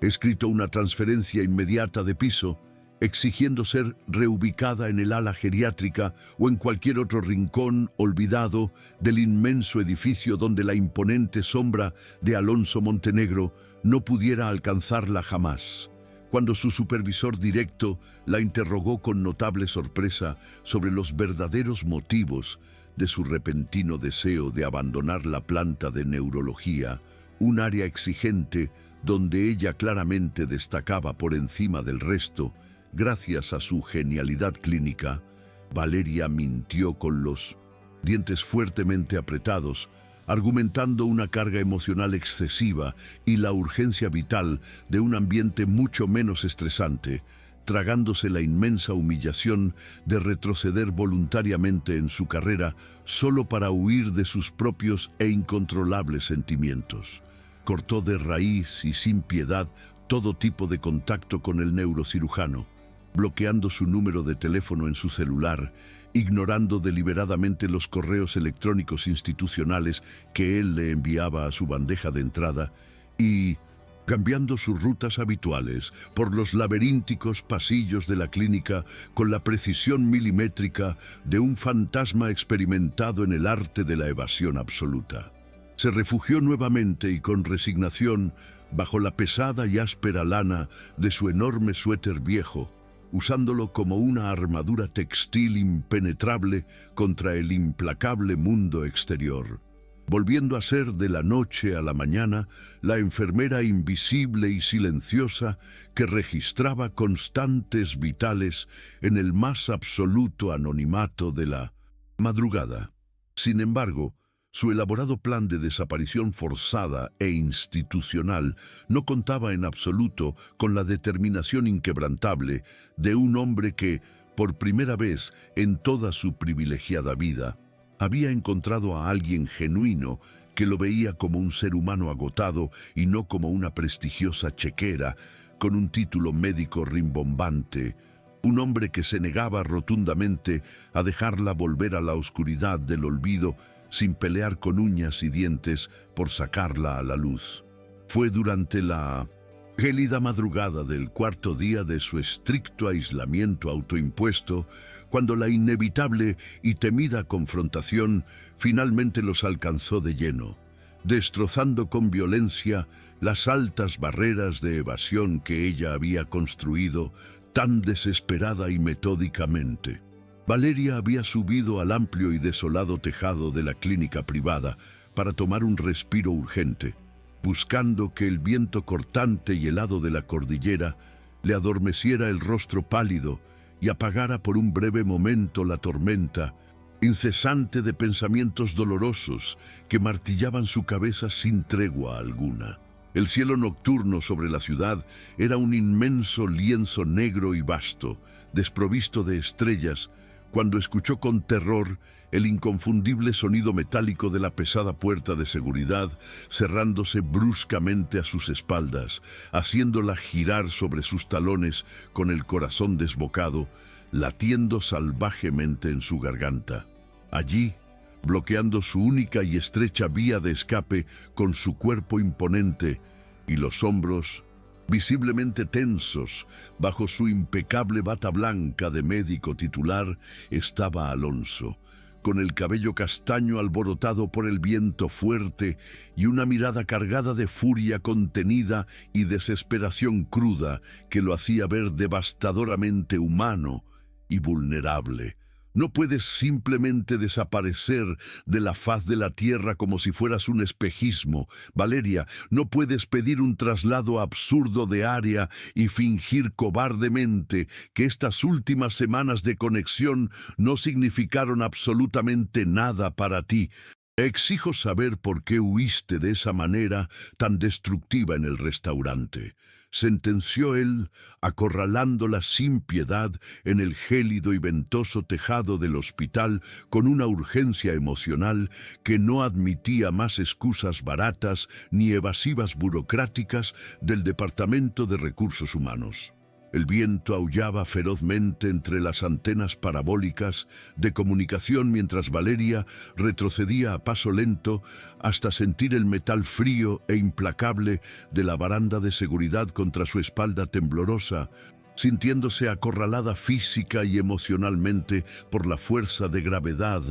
escrito una transferencia inmediata de piso, exigiendo ser reubicada en el ala geriátrica o en cualquier otro rincón olvidado del inmenso edificio donde la imponente sombra de Alonso Montenegro no pudiera alcanzarla jamás. Cuando su supervisor directo la interrogó con notable sorpresa sobre los verdaderos motivos de su repentino deseo de abandonar la planta de neurología, un área exigente donde ella claramente destacaba por encima del resto, gracias a su genialidad clínica, Valeria mintió con los dientes fuertemente apretados, argumentando una carga emocional excesiva y la urgencia vital de un ambiente mucho menos estresante, tragándose la inmensa humillación de retroceder voluntariamente en su carrera solo para huir de sus propios e incontrolables sentimientos. Cortó de raíz y sin piedad todo tipo de contacto con el neurocirujano, bloqueando su número de teléfono en su celular, ignorando deliberadamente los correos electrónicos institucionales que él le enviaba a su bandeja de entrada y cambiando sus rutas habituales por los laberínticos pasillos de la clínica con la precisión milimétrica de un fantasma experimentado en el arte de la evasión absoluta. Se refugió nuevamente y con resignación bajo la pesada y áspera lana de su enorme suéter viejo, usándolo como una armadura textil impenetrable contra el implacable mundo exterior, volviendo a ser de la noche a la mañana la enfermera invisible y silenciosa que registraba constantes vitales en el más absoluto anonimato de la madrugada. Sin embargo, su elaborado plan de desaparición forzada e institucional no contaba en absoluto con la determinación inquebrantable de un hombre que, por primera vez en toda su privilegiada vida, había encontrado a alguien genuino que lo veía como un ser humano agotado y no como una prestigiosa chequera con un título médico rimbombante, un hombre que se negaba rotundamente a dejarla volver a la oscuridad del olvido sin pelear con uñas y dientes por sacarla a la luz. Fue durante la gélida madrugada del cuarto día de su estricto aislamiento autoimpuesto cuando la inevitable y temida confrontación finalmente los alcanzó de lleno, destrozando con violencia las altas barreras de evasión que ella había construido tan desesperada y metódicamente. Valeria había subido al amplio y desolado tejado de la clínica privada para tomar un respiro urgente, buscando que el viento cortante y helado de la cordillera le adormeciera el rostro pálido y apagara por un breve momento la tormenta incesante de pensamientos dolorosos que martillaban su cabeza sin tregua alguna. El cielo nocturno sobre la ciudad era un inmenso lienzo negro y vasto, desprovisto de estrellas, cuando escuchó con terror el inconfundible sonido metálico de la pesada puerta de seguridad cerrándose bruscamente a sus espaldas, haciéndola girar sobre sus talones con el corazón desbocado, latiendo salvajemente en su garganta. Allí, bloqueando su única y estrecha vía de escape con su cuerpo imponente y los hombros visiblemente tensos bajo su impecable bata blanca de médico titular, estaba Alonso, con el cabello castaño alborotado por el viento fuerte y una mirada cargada de furia contenida y desesperación cruda que lo hacía ver devastadoramente humano y vulnerable. No puedes simplemente desaparecer de la faz de la tierra como si fueras un espejismo. Valeria, no puedes pedir un traslado absurdo de área y fingir cobardemente que estas últimas semanas de conexión no significaron absolutamente nada para ti. Exijo saber por qué huiste de esa manera tan destructiva en el restaurante, sentenció él, acorralándola sin piedad en el gélido y ventoso tejado del hospital con una urgencia emocional que no admitía más excusas baratas ni evasivas burocráticas del Departamento de Recursos Humanos. El viento aullaba ferozmente entre las antenas parabólicas de comunicación mientras Valeria retrocedía a paso lento hasta sentir el metal frío e implacable de la baranda de seguridad contra su espalda temblorosa, sintiéndose acorralada física y emocionalmente por la fuerza de gravedad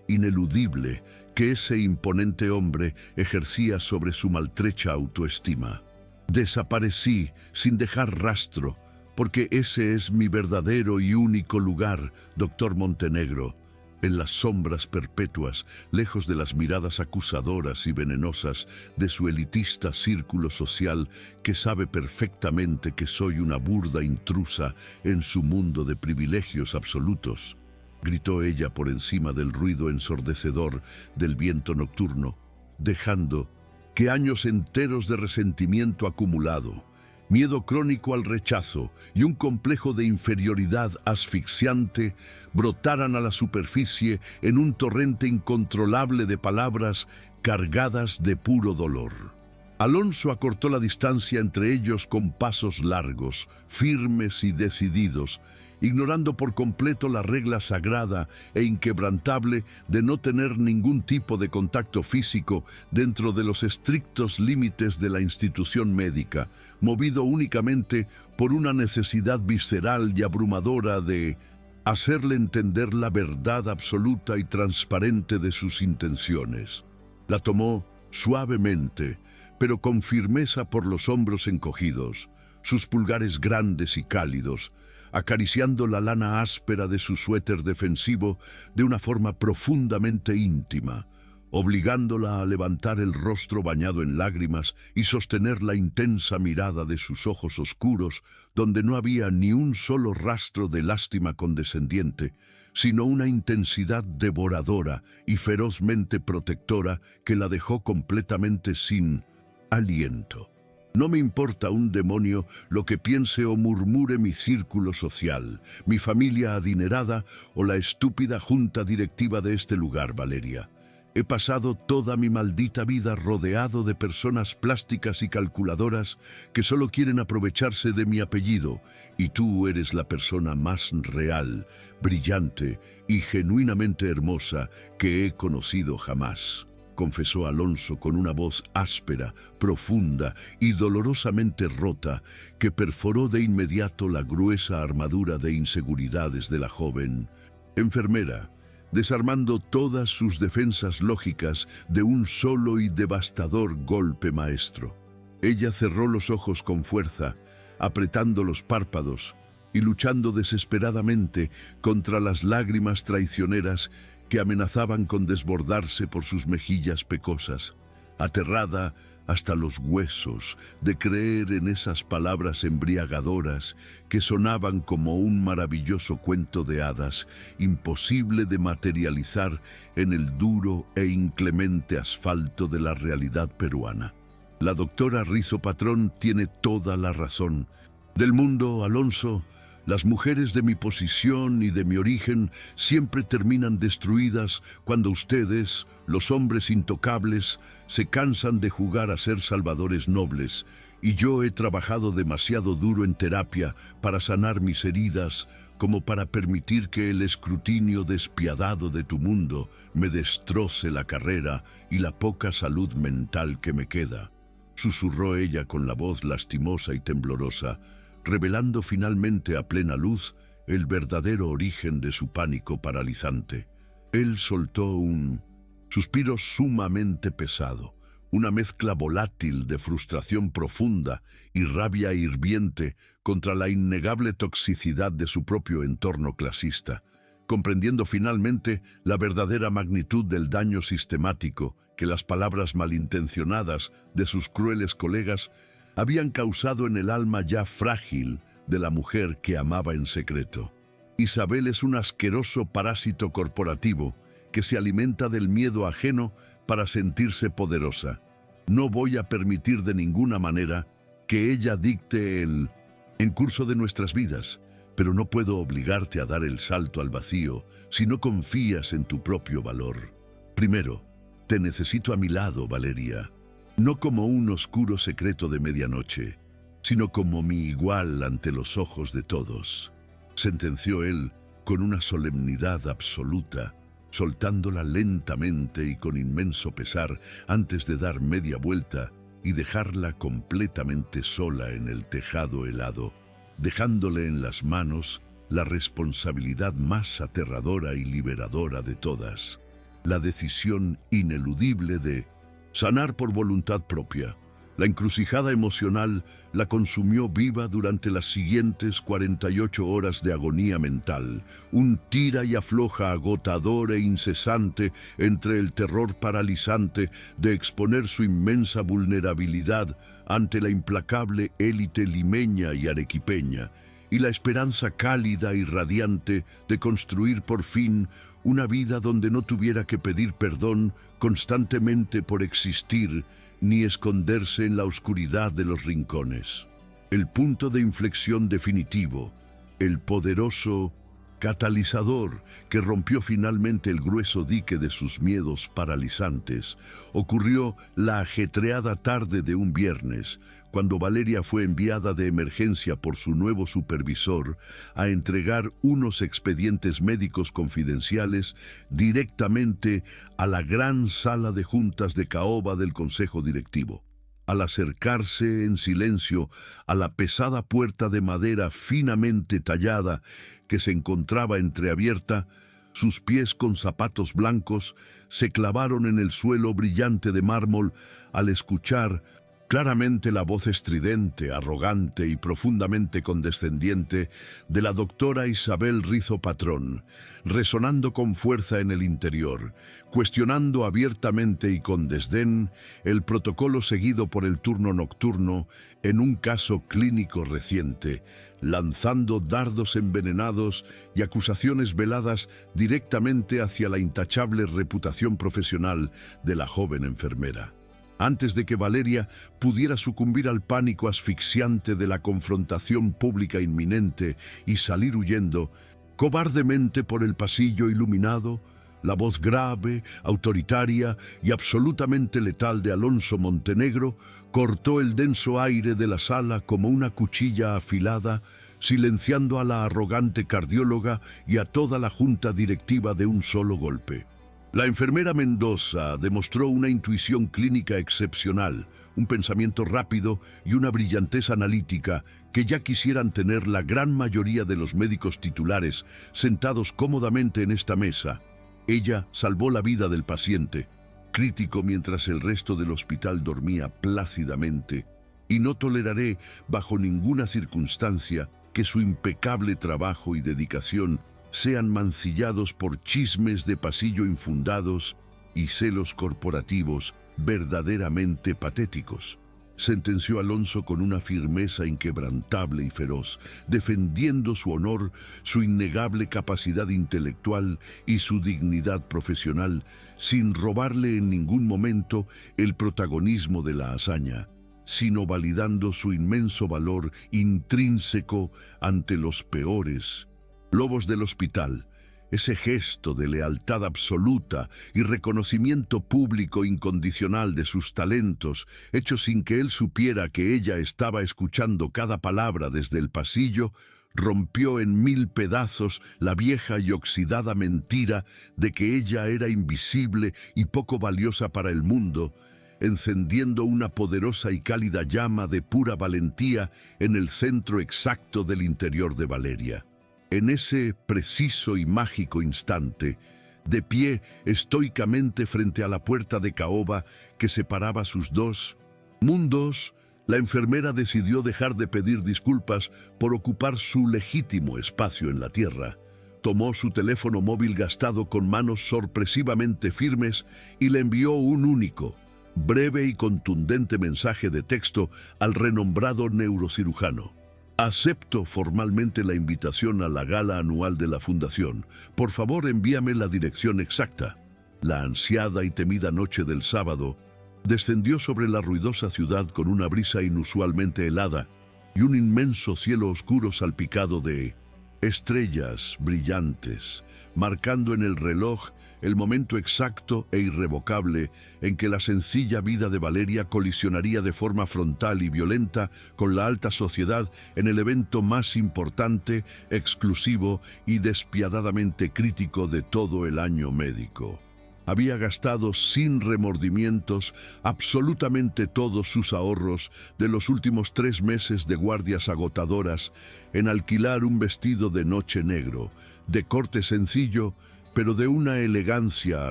ineludible que ese imponente hombre ejercía sobre su maltrecha autoestima. Desaparecí sin dejar rastro, porque ese es mi verdadero y único lugar, doctor Montenegro, en las sombras perpetuas, lejos de las miradas acusadoras y venenosas de su elitista círculo social que sabe perfectamente que soy una burda intrusa en su mundo de privilegios absolutos, gritó ella por encima del ruido ensordecedor del viento nocturno, dejando que años enteros de resentimiento acumulado, miedo crónico al rechazo y un complejo de inferioridad asfixiante brotaran a la superficie en un torrente incontrolable de palabras cargadas de puro dolor. Alonso acortó la distancia entre ellos con pasos largos, firmes y decididos, ignorando por completo la regla sagrada e inquebrantable de no tener ningún tipo de contacto físico dentro de los estrictos límites de la institución médica, movido únicamente por una necesidad visceral y abrumadora de hacerle entender la verdad absoluta y transparente de sus intenciones. La tomó suavemente, pero con firmeza por los hombros encogidos, sus pulgares grandes y cálidos, acariciando la lana áspera de su suéter defensivo de una forma profundamente íntima, obligándola a levantar el rostro bañado en lágrimas y sostener la intensa mirada de sus ojos oscuros, donde no había ni un solo rastro de lástima condescendiente, sino una intensidad devoradora y ferozmente protectora que la dejó completamente sin aliento. No me importa un demonio lo que piense o murmure mi círculo social, mi familia adinerada o la estúpida junta directiva de este lugar, Valeria. He pasado toda mi maldita vida rodeado de personas plásticas y calculadoras que solo quieren aprovecharse de mi apellido, y tú eres la persona más real, brillante y genuinamente hermosa que he conocido jamás, confesó Alonso con una voz áspera, profunda y dolorosamente rota que perforó de inmediato la gruesa armadura de inseguridades de la joven enfermera, desarmando todas sus defensas lógicas de un solo y devastador golpe maestro. Ella cerró los ojos con fuerza, apretando los párpados y luchando desesperadamente contra las lágrimas traicioneras que amenazaban con desbordarse por sus mejillas pecosas, aterrada hasta los huesos de creer en esas palabras embriagadoras que sonaban como un maravilloso cuento de hadas, imposible de materializar en el duro e inclemente asfalto de la realidad peruana. La doctora Rizo Patrón tiene toda la razón. Del mundo, Alonso, las mujeres de mi posición y de mi origen siempre terminan destruidas cuando ustedes, los hombres intocables, se cansan de jugar a ser salvadores nobles, y yo he trabajado demasiado duro en terapia para sanar mis heridas, como para permitir que el escrutinio despiadado de tu mundo me destroce la carrera y la poca salud mental que me queda. Susurró ella con la voz lastimosa y temblorosa, revelando finalmente a plena luz el verdadero origen de su pánico paralizante. Él soltó un suspiro sumamente pesado, una mezcla volátil de frustración profunda y rabia hirviente contra la innegable toxicidad de su propio entorno clasista, comprendiendo finalmente la verdadera magnitud del daño sistemático que las palabras malintencionadas de sus crueles colegas habían causado en el alma ya frágil de la mujer que amaba en secreto. Isabel es un asqueroso parásito corporativo que se alimenta del miedo ajeno para sentirse poderosa. No voy a permitir de ninguna manera que ella dicte el curso de nuestras vidas, pero no puedo obligarte a dar el salto al vacío si no confías en tu propio valor. Primero, te necesito a mi lado, Valeria, no como un oscuro secreto de medianoche, sino como mi igual ante los ojos de todos, sentenció él con una solemnidad absoluta, soltándola lentamente y con inmenso pesar antes de dar media vuelta y dejarla completamente sola en el tejado helado, dejándole en las manos la responsabilidad más aterradora y liberadora de todas, la decisión ineludible de sanar por voluntad propia. La encrucijada emocional la consumió viva durante las siguientes 48 horas de agonía mental, un tira y afloja agotador e incesante entre el terror paralizante de exponer su inmensa vulnerabilidad ante la implacable élite limeña y arequipeña, y la esperanza cálida y radiante de construir por fin una vida donde no tuviera que pedir perdón constantemente por existir, ni esconderse en la oscuridad de los rincones. El punto de inflexión definitivo, el poderoso catalizador que rompió finalmente el grueso dique de sus miedos paralizantes, ocurrió la ajetreada tarde de un viernes, cuando Valeria fue enviada de emergencia por su nuevo supervisor a entregar unos expedientes médicos confidenciales directamente a la gran sala de juntas de caoba del Consejo Directivo. Al acercarse en silencio a la pesada puerta de madera finamente tallada que se encontraba entreabierta, sus pies con zapatos blancos se clavaron en el suelo brillante de mármol al escuchar claramente la voz estridente, arrogante y profundamente condescendiente de la doctora Isabel Rizo Patrón, resonando con fuerza en el interior, cuestionando abiertamente y con desdén el protocolo seguido por el turno nocturno en un caso clínico reciente, lanzando dardos envenenados y acusaciones veladas directamente hacia la intachable reputación profesional de la joven enfermera. Antes de que Valeria pudiera sucumbir al pánico asfixiante de la confrontación pública inminente y salir huyendo, cobardemente por el pasillo iluminado, la voz grave, autoritaria y absolutamente letal de Alonso Montenegro cortó el denso aire de la sala como una cuchilla afilada, silenciando a la arrogante cardióloga y a toda la junta directiva de un solo golpe. La enfermera Mendoza demostró una intuición clínica excepcional, un pensamiento rápido y una brillantez analítica que ya quisieran tener la gran mayoría de los médicos titulares sentados cómodamente en esta mesa. Ella salvó la vida del paciente, crítico mientras el resto del hospital dormía plácidamente, y no toleraré bajo ninguna circunstancia que su impecable trabajo y dedicación sean mancillados por chismes de pasillo infundados y celos corporativos verdaderamente patéticos. sentenció Alonso con una firmeza inquebrantable y feroz, defendiendo su honor, su innegable capacidad intelectual y su dignidad profesional, sin robarle en ningún momento el protagonismo de la hazaña, sino validando su inmenso valor intrínseco ante los peores lobos del hospital. Ese gesto de lealtad absoluta y reconocimiento público incondicional de sus talentos, hecho sin que él supiera que ella estaba escuchando cada palabra desde el pasillo, rompió en 1000 pedazos la vieja y oxidada mentira de que ella era invisible y poco valiosa para el mundo, encendiendo una poderosa y cálida llama de pura valentía en el centro exacto del interior de Valeria. En ese preciso y mágico instante, de pie estoicamente frente a la puerta de caoba que separaba sus dos mundos, la enfermera decidió dejar de pedir disculpas por ocupar su legítimo espacio en la tierra. Tomó su teléfono móvil gastado con manos sorpresivamente firmes y le envió un único, breve y contundente mensaje de texto al renombrado neurocirujano. Acepto formalmente la invitación a la gala anual de la Fundación. Por favor, envíame la dirección exacta. La ansiada y temida noche del sábado descendió sobre la ruidosa ciudad con una brisa inusualmente helada y un inmenso cielo oscuro salpicado de estrellas brillantes, marcando en el reloj el momento exacto e irrevocable en que la sencilla vida de Valeria colisionaría de forma frontal y violenta con la alta sociedad en el evento más importante, exclusivo y despiadadamente crítico de todo el año médico. Había gastado sin remordimientos absolutamente todos sus ahorros de los últimos 3 meses de guardias agotadoras en alquilar un vestido de noche negro, de corte sencillo, pero de una elegancia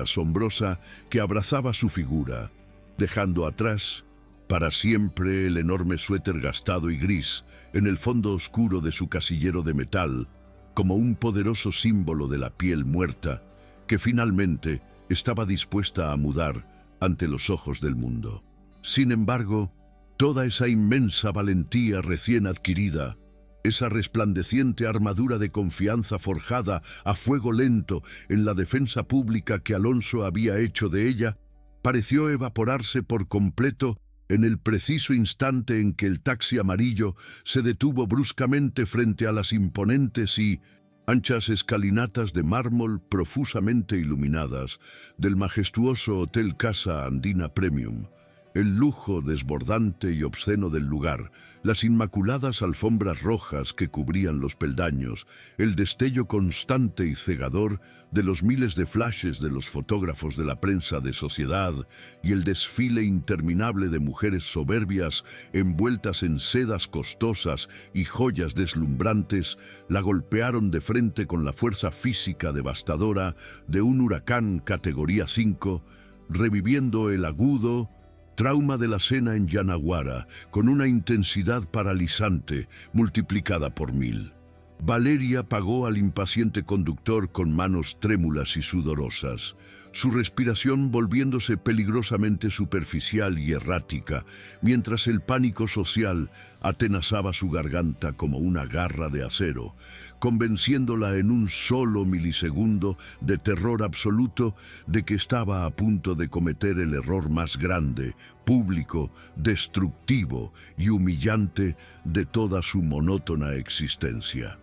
asombrosa que abrazaba su figura, dejando atrás para siempre el enorme suéter gastado y gris en el fondo oscuro de su casillero de metal, como un poderoso símbolo de la piel muerta que finalmente estaba dispuesta a mudar ante los ojos del mundo. Sin embargo, toda esa inmensa valentía recién adquirida, esa resplandeciente armadura de confianza forjada a fuego lento en la defensa pública que Alonso había hecho de ella, pareció evaporarse por completo en el preciso instante en que el taxi amarillo se detuvo bruscamente frente a las imponentes y anchas escalinatas de mármol profusamente iluminadas del majestuoso Hotel Casa Andina Premium. El lujo desbordante y obsceno del lugar, las inmaculadas alfombras rojas que cubrían los peldaños, el destello constante y cegador de los miles de flashes de los fotógrafos de la prensa de sociedad y el desfile interminable de mujeres soberbias envueltas en sedas costosas y joyas deslumbrantes, la golpearon de frente con la fuerza física devastadora de un huracán categoría 5, reviviendo el agudo trauma de la cena en Yanaguara, con una intensidad paralizante multiplicada por 1000. Valeria pagó al impaciente conductor con manos trémulas y sudorosas, su respiración volviéndose peligrosamente superficial y errática, mientras el pánico social atenazaba su garganta como una garra de acero, convenciéndola en un solo milisegundo de terror absoluto de que estaba a punto de cometer el error más grande, público, destructivo y humillante de toda su monótona existencia.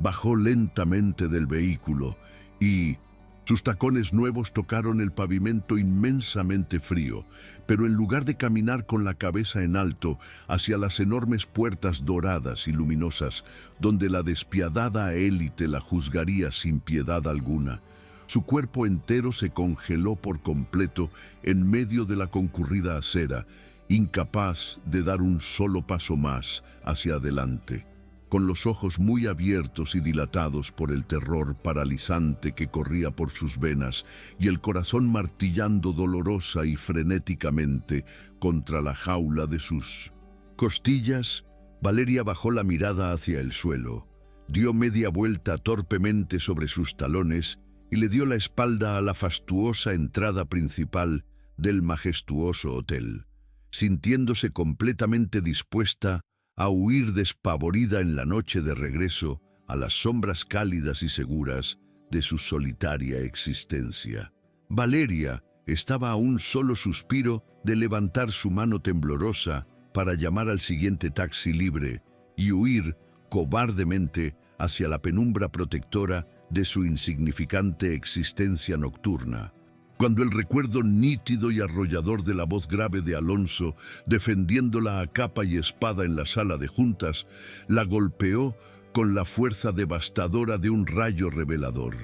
Bajó lentamente del vehículo y sus tacones nuevos tocaron el pavimento inmensamente frío, pero en lugar de caminar con la cabeza en alto hacia las enormes puertas doradas y luminosas, donde la despiadada élite la juzgaría sin piedad alguna, su cuerpo entero se congeló por completo en medio de la concurrida acera, incapaz de dar un solo paso más hacia adelante. Con los ojos muy abiertos y dilatados por el terror paralizante que corría por sus venas y el corazón martillando dolorosa y frenéticamente contra la jaula de sus costillas, Valeria bajó la mirada hacia el suelo, dio media vuelta torpemente sobre sus talones y le dio la espalda a la fastuosa entrada principal del majestuoso hotel. sintiéndose completamente dispuesta a huir despavorida en la noche de regreso a las sombras cálidas y seguras de su solitaria existencia. Valeria estaba a un solo suspiro de levantar su mano temblorosa para llamar al siguiente taxi libre y huir cobardemente hacia la penumbra protectora de su insignificante existencia nocturna, cuando el recuerdo nítido y arrollador de la voz grave de Alonso, defendiéndola a capa y espada en la sala de juntas, la golpeó con la fuerza devastadora de un rayo revelador.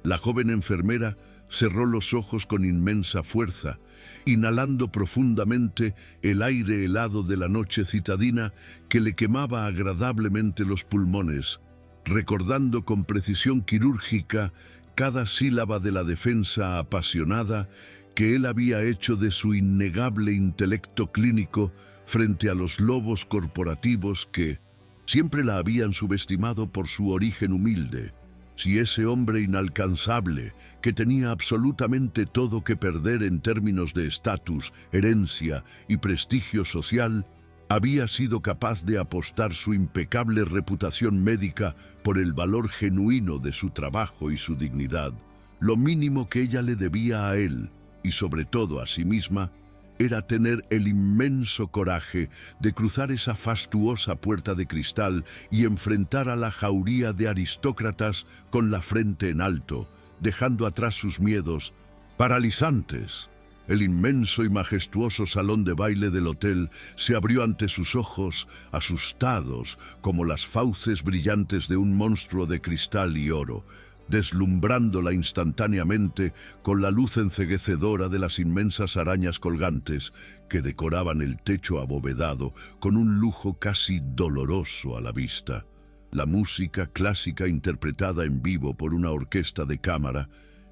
La joven enfermera cerró los ojos con inmensa fuerza, inhalando profundamente el aire helado de la noche citadina que le quemaba agradablemente los pulmones, recordando con precisión quirúrgica cada sílaba de la defensa apasionada que él había hecho de su innegable intelecto clínico frente a los lobos corporativos que siempre la habían subestimado por su origen humilde. Si ese hombre inalcanzable, que tenía absolutamente todo que perder en términos de estatus, herencia y prestigio social, había sido capaz de apostar su impecable reputación médica por el valor genuino de su trabajo y su dignidad, lo mínimo que ella le debía a él, y sobre todo a sí misma, era tener el inmenso coraje de cruzar esa fastuosa puerta de cristal y enfrentar a la jauría de aristócratas con la frente en alto, dejando atrás sus miedos paralizantes. El inmenso y majestuoso salón de baile del hotel se abrió ante sus ojos, asustados como las fauces brillantes de un monstruo de cristal y oro, deslumbrándola instantáneamente con la luz enceguecedora de las inmensas arañas colgantes que decoraban el techo abovedado con un lujo casi doloroso a la vista. La música clásica interpretada en vivo por una orquesta de cámara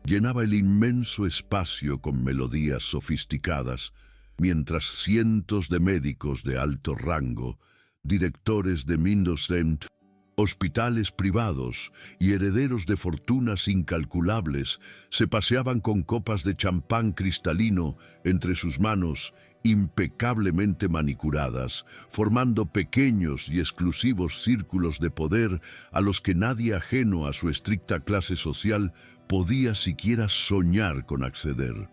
llenaba el inmenso espacio con melodías sofisticadas, mientras cientos de médicos de alto rango, directores de Mindesamt, hospitales privados y herederos de fortunas incalculables se paseaban con copas de champán cristalino entre sus manos impecablemente manicuradas, formando pequeños y exclusivos círculos de poder a los que nadie ajeno a su estricta clase social podía siquiera soñar con acceder.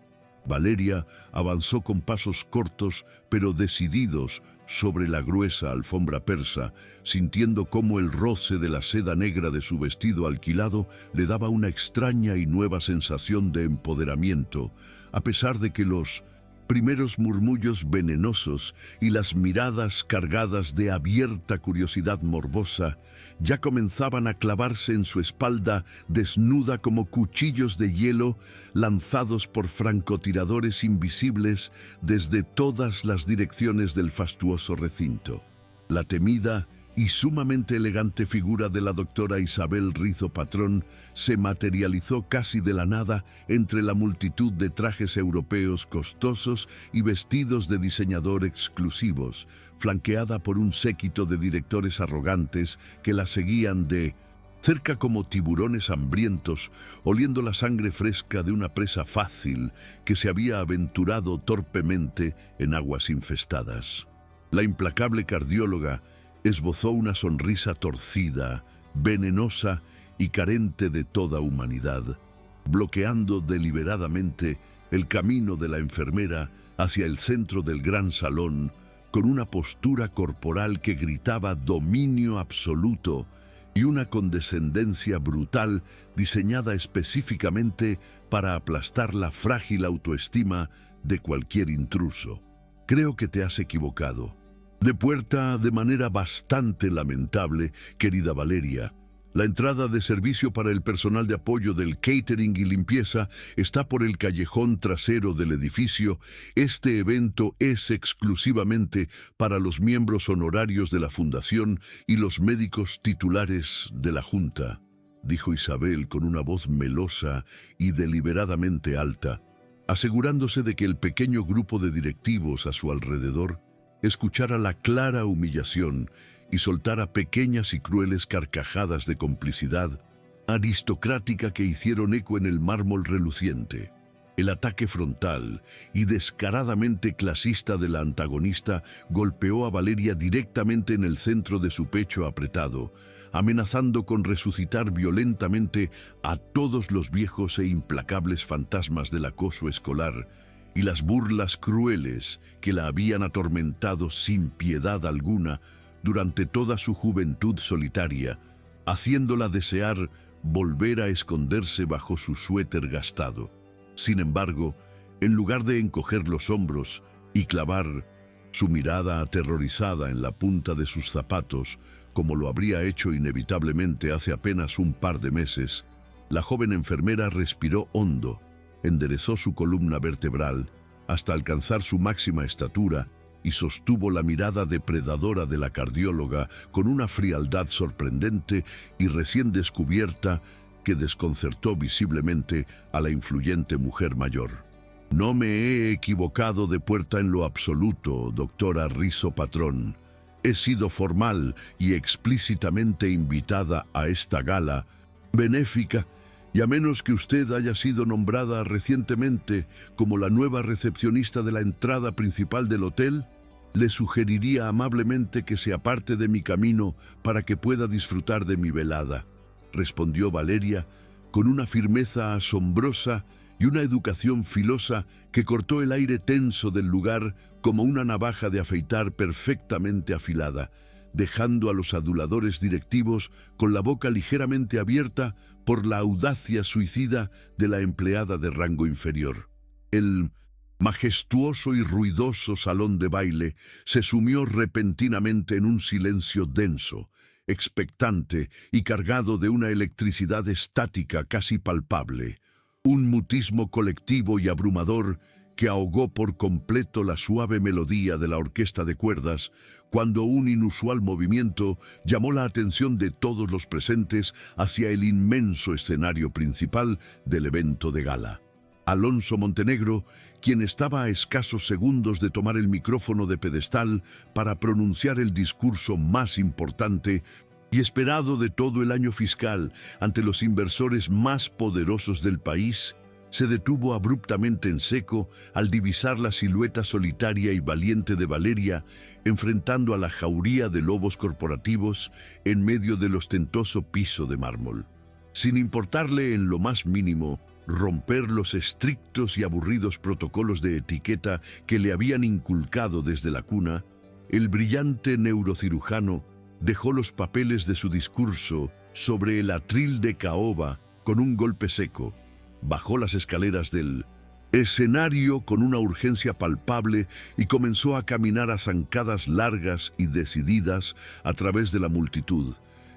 Valeria avanzó con pasos cortos pero decididos sobre la gruesa alfombra persa, sintiendo cómo el roce de la seda negra de su vestido alquilado le daba una extraña y nueva sensación de empoderamiento, a pesar de que los primeros murmullos venenosos y las miradas cargadas de abierta curiosidad morbosa ya comenzaban a clavarse en su espalda desnuda como cuchillos de hielo lanzados por francotiradores invisibles desde todas las direcciones del fastuoso recinto. La temida y sumamente elegante figura de la doctora Isabel Rizo Patrón se materializó casi de la nada entre la multitud de trajes europeos costosos y vestidos de diseñador exclusivos, flanqueada por un séquito de directores arrogantes que la seguían de cerca como tiburones hambrientos, oliendo la sangre fresca de una presa fácil que se había aventurado torpemente en aguas infestadas. La implacable cardióloga esbozó una sonrisa torcida, venenosa y carente de toda humanidad, bloqueando deliberadamente el camino de la enfermera hacia el centro del gran salón con una postura corporal que gritaba dominio absoluto y una condescendencia brutal diseñada específicamente para aplastar la frágil autoestima de cualquier intruso. Creo que te has equivocado. De puerta de manera bastante lamentable, querida Valeria. La entrada de servicio para el personal de apoyo del catering y limpieza está por el callejón trasero del edificio. Este evento es exclusivamente para los miembros honorarios de la Fundación y los médicos titulares de la Junta, dijo Isabel con una voz melosa y deliberadamente alta, asegurándose de que el pequeño grupo de directivos a su alrededor escuchara la clara humillación y soltara pequeñas y crueles carcajadas de complicidad aristocrática que hicieron eco en el mármol reluciente. El ataque frontal y descaradamente clasista de la antagonista golpeó a Valeria directamente en el centro de su pecho apretado, amenazando con resucitar violentamente a todos los viejos e implacables fantasmas del acoso escolar y las burlas crueles que la habían atormentado sin piedad alguna durante toda su juventud solitaria, haciéndola desear volver a esconderse bajo su suéter gastado. Sin embargo, en lugar de encoger los hombros y clavar su mirada aterrorizada en la punta de sus zapatos, como lo habría hecho inevitablemente hace apenas un par de meses, la joven enfermera respiró hondo, enderezó su columna vertebral hasta alcanzar su máxima estatura y sostuvo la mirada depredadora de la cardióloga con una frialdad sorprendente y recién descubierta que desconcertó visiblemente a la influyente mujer mayor. «No me he equivocado de puerta en lo absoluto, doctora Rizzo Patrón. He sido formal y explícitamente invitada a esta gala benéfica, y a menos que usted haya sido nombrada recientemente como la nueva recepcionista de la entrada principal del hotel, le sugeriría amablemente que se aparte de mi camino para que pueda disfrutar de mi velada», respondió Valeria con una firmeza asombrosa y una educación filosa que cortó el aire tenso del lugar como una navaja de afeitar perfectamente afilada, dejando a los aduladores directivos con la boca ligeramente abierta por la audacia suicida de la empleada de rango inferior. El majestuoso y ruidoso salón de baile se sumió repentinamente en un silencio denso, expectante y cargado de una electricidad estática casi palpable, un mutismo colectivo y abrumador que ahogó por completo la suave melodía de la orquesta de cuerdas cuando un inusual movimiento llamó la atención de todos los presentes hacia el inmenso escenario principal del evento de gala. Alonso Montenegro, quien estaba a escasos segundos de tomar el micrófono de pedestal para pronunciar el discurso más importante y esperado de todo el año fiscal ante los inversores más poderosos del país, se detuvo abruptamente en seco al divisar la silueta solitaria y valiente de Valeria enfrentando a la jauría de lobos corporativos en medio del ostentoso piso de mármol. Sin importarle en lo más mínimo romper los estrictos y aburridos protocolos de etiqueta que le habían inculcado desde la cuna, el brillante neurocirujano dejó los papeles de su discurso sobre el atril de caoba con un golpe seco, bajó las escaleras del escenario con una urgencia palpable y comenzó a caminar a zancadas largas y decididas a través de la multitud,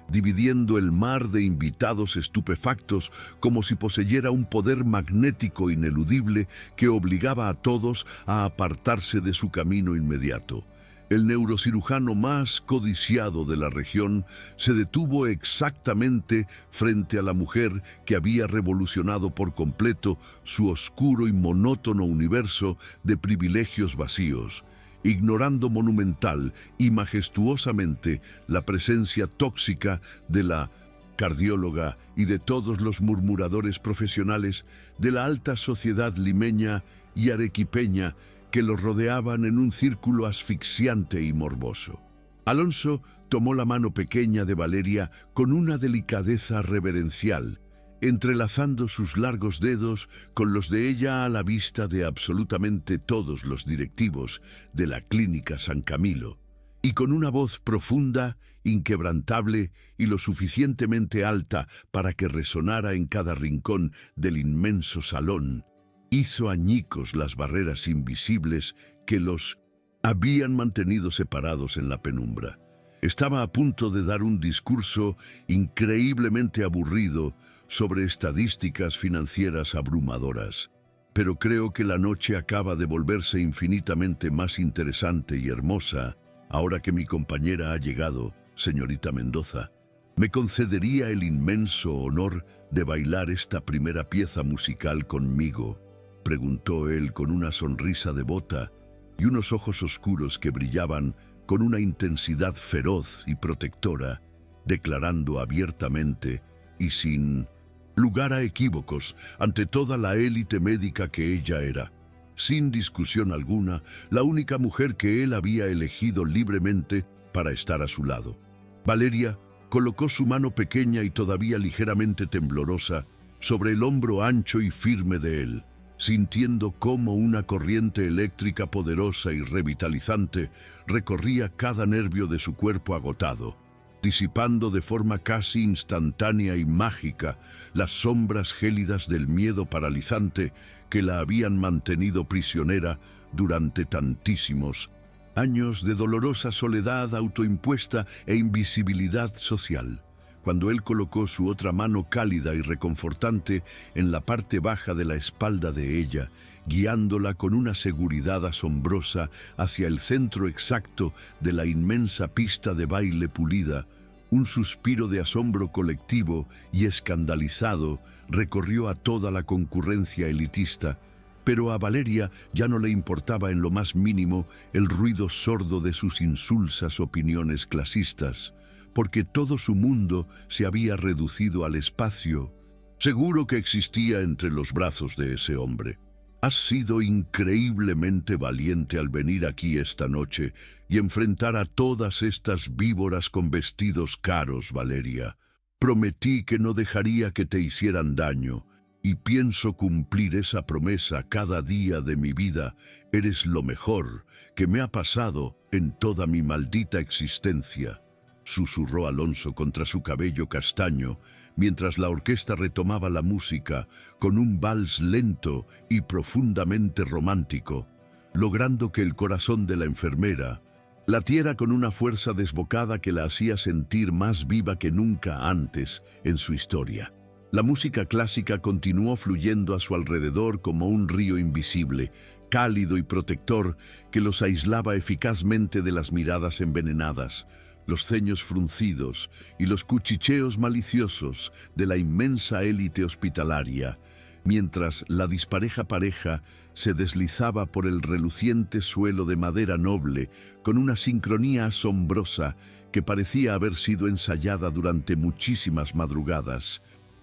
dividiendo el mar de invitados estupefactos como si poseyera un poder magnético ineludible que obligaba a todos a apartarse de su camino inmediato. El neurocirujano más codiciado de la región se detuvo exactamente frente a la mujer que había revolucionado por completo su oscuro y monótono universo de privilegios vacíos, ignorando monumental y majestuosamente la presencia tóxica de la cardióloga y de todos los murmuradores profesionales de la alta sociedad limeña y arequipeña que los rodeaban en un círculo asfixiante y morboso. Alonso tomó la mano pequeña de Valeria con una delicadeza reverencial, entrelazando sus largos dedos con los de ella a la vista de absolutamente todos los directivos de la Clínica San Camilo, y con una voz profunda, inquebrantable y lo suficientemente alta para que resonara en cada rincón del inmenso salón, hizo añicos las barreras invisibles que los habían mantenido separados en la penumbra. Estaba a punto de dar un discurso increíblemente aburrido sobre estadísticas financieras abrumadoras, pero creo que la noche acaba de volverse infinitamente más interesante y hermosa ahora que mi compañera ha llegado, señorita Mendoza. ¿Me concedería el inmenso honor de bailar esta primera pieza musical conmigo?, preguntó él con una sonrisa devota y unos ojos oscuros que brillaban con una intensidad feroz y protectora, declarando abiertamente y sin lugar a equívocos ante toda la élite médica que ella era. Sin discusión alguna, la única mujer que él había elegido libremente para estar a su lado. Valeria colocó su mano pequeña y todavía ligeramente temblorosa sobre el hombro ancho y firme de él, sintiendo cómo una corriente eléctrica poderosa y revitalizante recorría cada nervio de su cuerpo agotado, disipando de forma casi instantánea y mágica las sombras gélidas del miedo paralizante que la habían mantenido prisionera durante tantísimos años de dolorosa soledad autoimpuesta e invisibilidad social. Cuando él colocó su otra mano cálida y reconfortante en la parte baja de la espalda de ella, guiándola con una seguridad asombrosa hacia el centro exacto de la inmensa pista de baile pulida, un suspiro de asombro colectivo y escandalizado recorrió a toda la concurrencia elitista, pero a Valeria ya no le importaba en lo más mínimo el ruido sordo de sus insulsas opiniones clasistas, porque todo su mundo se había reducido al espacio seguro que existía entre los brazos de ese hombre. Has sido increíblemente valiente al venir aquí esta noche y enfrentar a todas estas víboras con vestidos caros, Valeria. Prometí que no dejaría que te hicieran daño, y pienso cumplir esa promesa cada día de mi vida. Eres lo mejor que me ha pasado en toda mi maldita existencia, susurró Alonso contra su cabello castaño, mientras la orquesta retomaba la música con un vals lento y profundamente romántico, logrando que el corazón de la enfermera latiera con una fuerza desbocada que la hacía sentir más viva que nunca antes en su historia. La música clásica continuó fluyendo a su alrededor como un río invisible, cálido y protector que los aislaba eficazmente de las miradas envenenadas, los ceños fruncidos y los cuchicheos maliciosos de la inmensa élite hospitalaria, mientras la dispareja pareja se deslizaba por el reluciente suelo de madera noble con una sincronía asombrosa que parecía haber sido ensayada durante muchísimas madrugadas,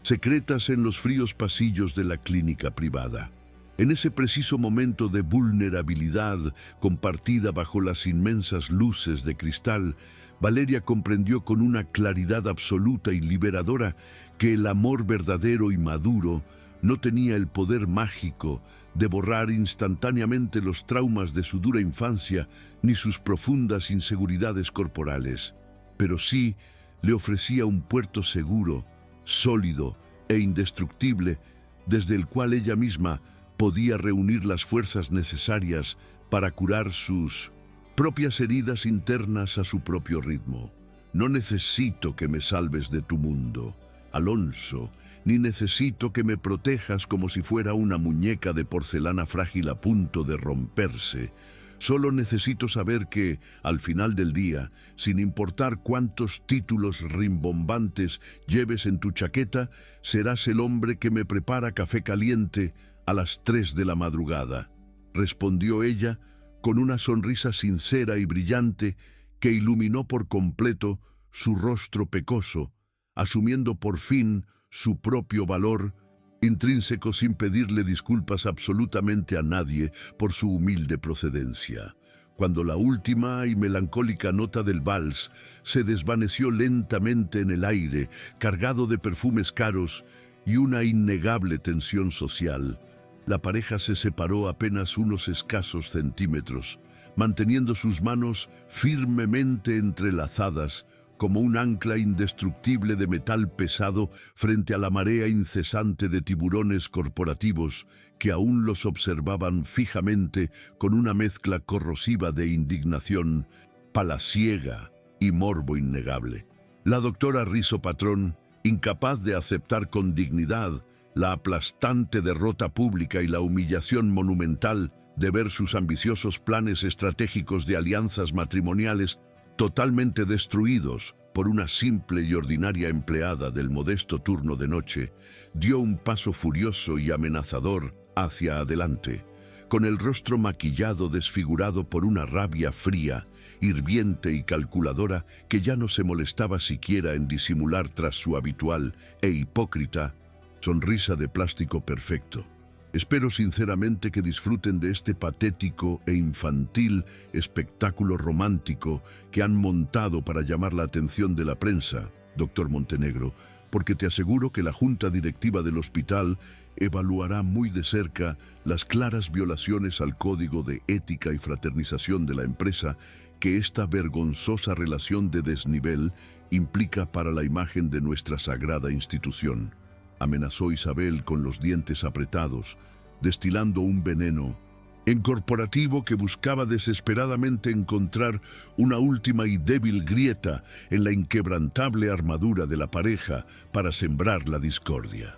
secretas en los fríos pasillos de la clínica privada. En ese preciso momento de vulnerabilidad compartida bajo las inmensas luces de cristal, Valeria comprendió con una claridad absoluta y liberadora que el amor verdadero y maduro no tenía el poder mágico de borrar instantáneamente los traumas de su dura infancia ni sus profundas inseguridades corporales, pero sí le ofrecía un puerto seguro, sólido e indestructible, desde el cual ella misma podía reunir las fuerzas necesarias para curar sus propias heridas internas a su propio ritmo. No necesito que me salves de tu mundo, Alonso, ni necesito que me protejas como si fuera una muñeca de porcelana frágil a punto de romperse. Solo necesito saber que, al final del día, sin importar cuántos títulos rimbombantes lleves en tu chaqueta, serás el hombre que me prepara café caliente a las 3 de la madrugada, respondió ella con una sonrisa sincera y brillante que iluminó por completo su rostro pecoso, asumiendo por fin su propio valor intrínseco sin pedirle disculpas absolutamente a nadie por su humilde procedencia. Cuando la última y melancólica nota del vals se desvaneció lentamente en el aire, cargado de perfumes caros y una innegable tensión social, la pareja se separó apenas unos escasos centímetros, manteniendo sus manos firmemente entrelazadas como un ancla indestructible de metal pesado frente a la marea incesante de tiburones corporativos que aún los observaban fijamente con una mezcla corrosiva de indignación, palaciega y morbo innegable. La doctora Rizzo Patrón, incapaz de aceptar con dignidad la aplastante derrota pública y la humillación monumental de ver sus ambiciosos planes estratégicos de alianzas matrimoniales totalmente destruidos por una simple y ordinaria empleada del modesto turno de noche, dio un paso furioso y amenazador hacia adelante, con el rostro maquillado desfigurado por una rabia fría, hirviente y calculadora que ya no se molestaba siquiera en disimular tras su habitual e hipócrita sonrisa de plástico perfecto. Espero sinceramente que disfruten de este patético e infantil espectáculo romántico que han montado para llamar la atención de la prensa, doctor Montenegro, porque te aseguro que la junta directiva del hospital evaluará muy de cerca las claras violaciones al código de ética y fraternización de la empresa que esta vergonzosa relación de desnivel implica para la imagen de nuestra sagrada institución. Amenazó Isabel con los dientes apretados, destilando un veneno en corporativo que buscaba desesperadamente encontrar una última y débil grieta en la inquebrantable armadura de la pareja para sembrar la discordia.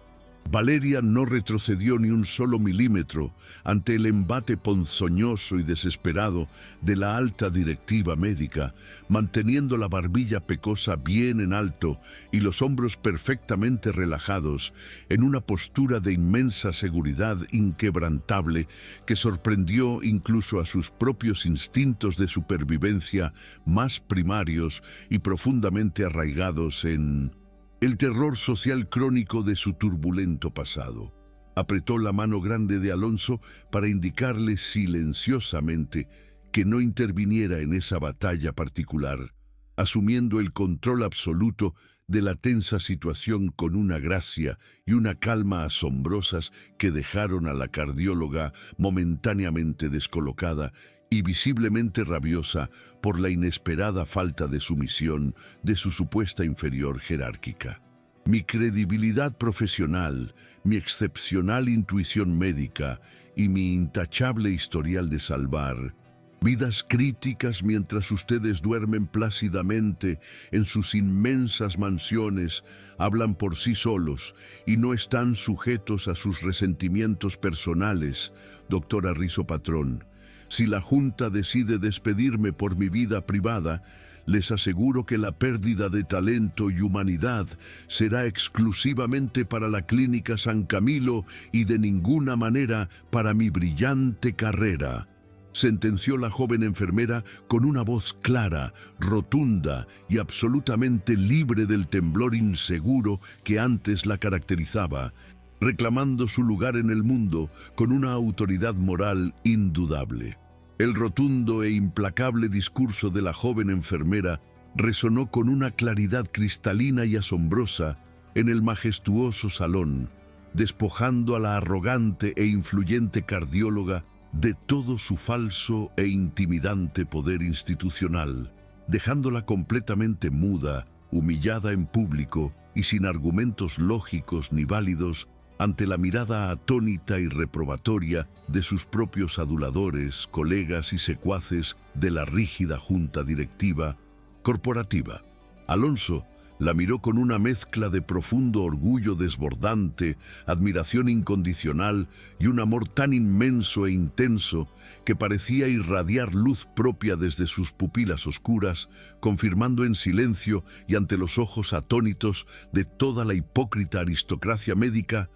Valeria no retrocedió ni un solo milímetro ante el embate ponzoñoso y desesperado de la alta directiva médica, manteniendo la barbilla pecosa bien en alto y los hombros perfectamente relajados en una postura de inmensa seguridad inquebrantable que sorprendió incluso a sus propios instintos de supervivencia más primarios y profundamente arraigados en el terror social crónico de su turbulento pasado. Apretó la mano grande de Alonso para indicarle silenciosamente que no interviniera en esa batalla particular, asumiendo el control absoluto de la tensa situación con una gracia y una calma asombrosas que dejaron a la cardióloga momentáneamente descolocada y visiblemente rabiosa por la inesperada falta de sumisión de su supuesta inferior jerárquica. Mi credibilidad profesional, mi excepcional intuición médica y mi intachable historial de salvar vidas críticas mientras ustedes duermen plácidamente en sus inmensas mansiones hablan por sí solos y no están sujetos a sus resentimientos personales, doctora Rizo Patrón. Si la Junta decide despedirme por mi vida privada, les aseguro que la pérdida de talento y humanidad será exclusivamente para la Clínica San Camilo y de ninguna manera para mi brillante carrera, sentenció la joven enfermera con una voz clara, rotunda y absolutamente libre del temblor inseguro que antes la caracterizaba, reclamando su lugar en el mundo con una autoridad moral indudable. El rotundo e implacable discurso de la joven enfermera resonó con una claridad cristalina y asombrosa en el majestuoso salón, despojando a la arrogante e influyente cardióloga de todo su falso e intimidante poder institucional, dejándola completamente muda, humillada en público y sin argumentos lógicos ni válidos ante la mirada atónita y reprobatoria de sus propios aduladores, colegas y secuaces de la rígida junta directiva corporativa. Alonso la miró con una mezcla de profundo orgullo desbordante, admiración incondicional y un amor tan inmenso e intenso que parecía irradiar luz propia desde sus pupilas oscuras, confirmando en silencio y ante los ojos atónitos de toda la hipócrita aristocracia médica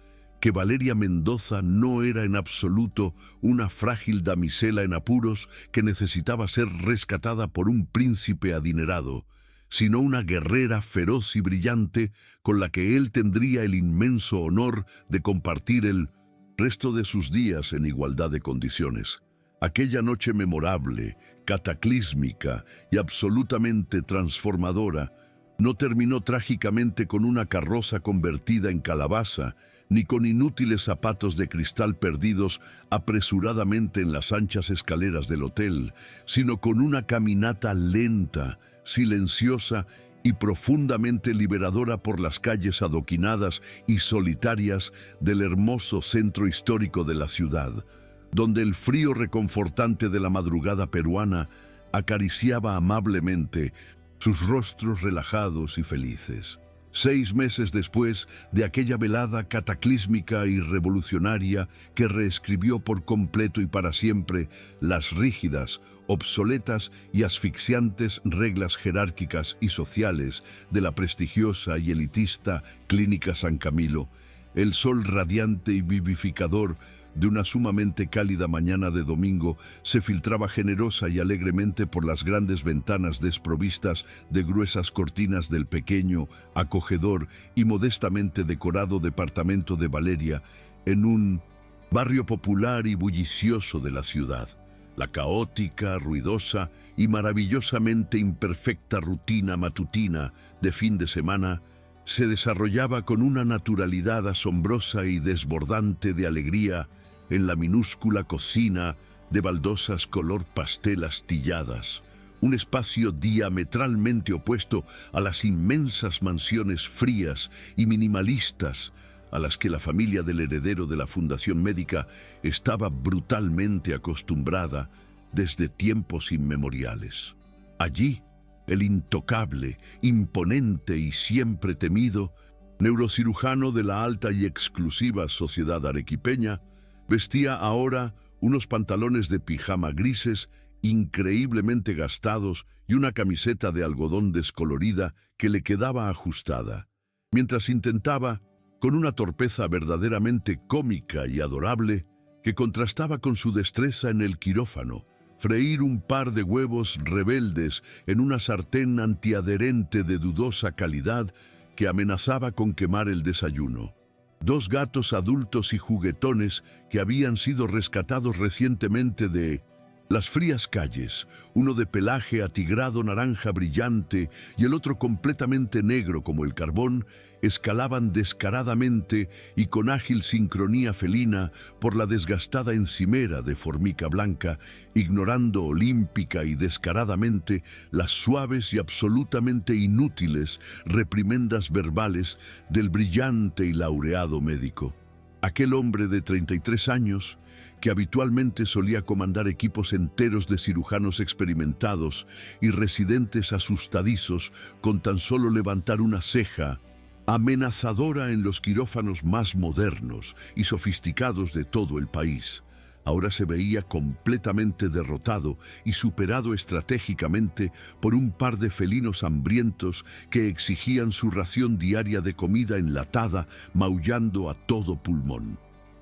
que Valeria Mendoza no era en absoluto una frágil damisela en apuros que necesitaba ser rescatada por un príncipe adinerado, sino una guerrera feroz y brillante con la que él tendría el inmenso honor de compartir el resto de sus días en igualdad de condiciones. Aquella noche memorable, cataclísmica y absolutamente transformadora no terminó trágicamente con una carroza convertida en calabaza, ni con inútiles zapatos de cristal perdidos apresuradamente en las anchas escaleras del hotel, sino con una caminata lenta, silenciosa y profundamente liberadora por las calles adoquinadas y solitarias del hermoso centro histórico de la ciudad, donde el frío reconfortante de la madrugada peruana acariciaba amablemente sus rostros relajados y felices. 6 meses después de aquella velada cataclísmica y revolucionaria que reescribió por completo y para siempre las rígidas, obsoletas y asfixiantes reglas jerárquicas y sociales de la prestigiosa y elitista Clínica San Camilo, el sol radiante y vivificador de una sumamente cálida mañana de domingo, se filtraba generosa y alegremente por las grandes ventanas desprovistas de gruesas cortinas del pequeño, acogedor y modestamente decorado departamento de Valeria, en un barrio popular y bullicioso de la ciudad. La caótica, ruidosa y maravillosamente imperfecta rutina matutina de fin de semana se desarrollaba con una naturalidad asombrosa y desbordante de alegría en la minúscula cocina de baldosas color pastel astilladas, un espacio diametralmente opuesto a las inmensas mansiones frías y minimalistas a las que la familia del heredero de la Fundación Médica estaba brutalmente acostumbrada desde tiempos inmemoriales. Allí, el intocable, imponente y siempre temido neurocirujano de la alta y exclusiva sociedad arequipeña vestía ahora unos pantalones de pijama grises increíblemente gastados y una camiseta de algodón descolorida que le quedaba ajustada, mientras intentaba, con una torpeza verdaderamente cómica y adorable, que contrastaba con su destreza en el quirófano, freír un par de huevos rebeldes en una sartén antiadherente de dudosa calidad que amenazaba con quemar el desayuno. Dos gatos adultos y juguetones que habían sido rescatados recientemente de las frías calles, uno de pelaje atigrado naranja brillante y el otro completamente negro como el carbón, escalaban descaradamente y con ágil sincronía felina por la desgastada encimera de formica blanca, ignorando olímpica y descaradamente las suaves y absolutamente inútiles reprimendas verbales del brillante y laureado médico. Aquel hombre de 33 años, que habitualmente solía comandar equipos enteros de cirujanos experimentados y residentes asustadizos con tan solo levantar una ceja, amenazadora en los quirófanos más modernos y sofisticados de todo el país, ahora se veía completamente derrotado y superado estratégicamente por un par de felinos hambrientos que exigían su ración diaria de comida enlatada, maullando a todo pulmón.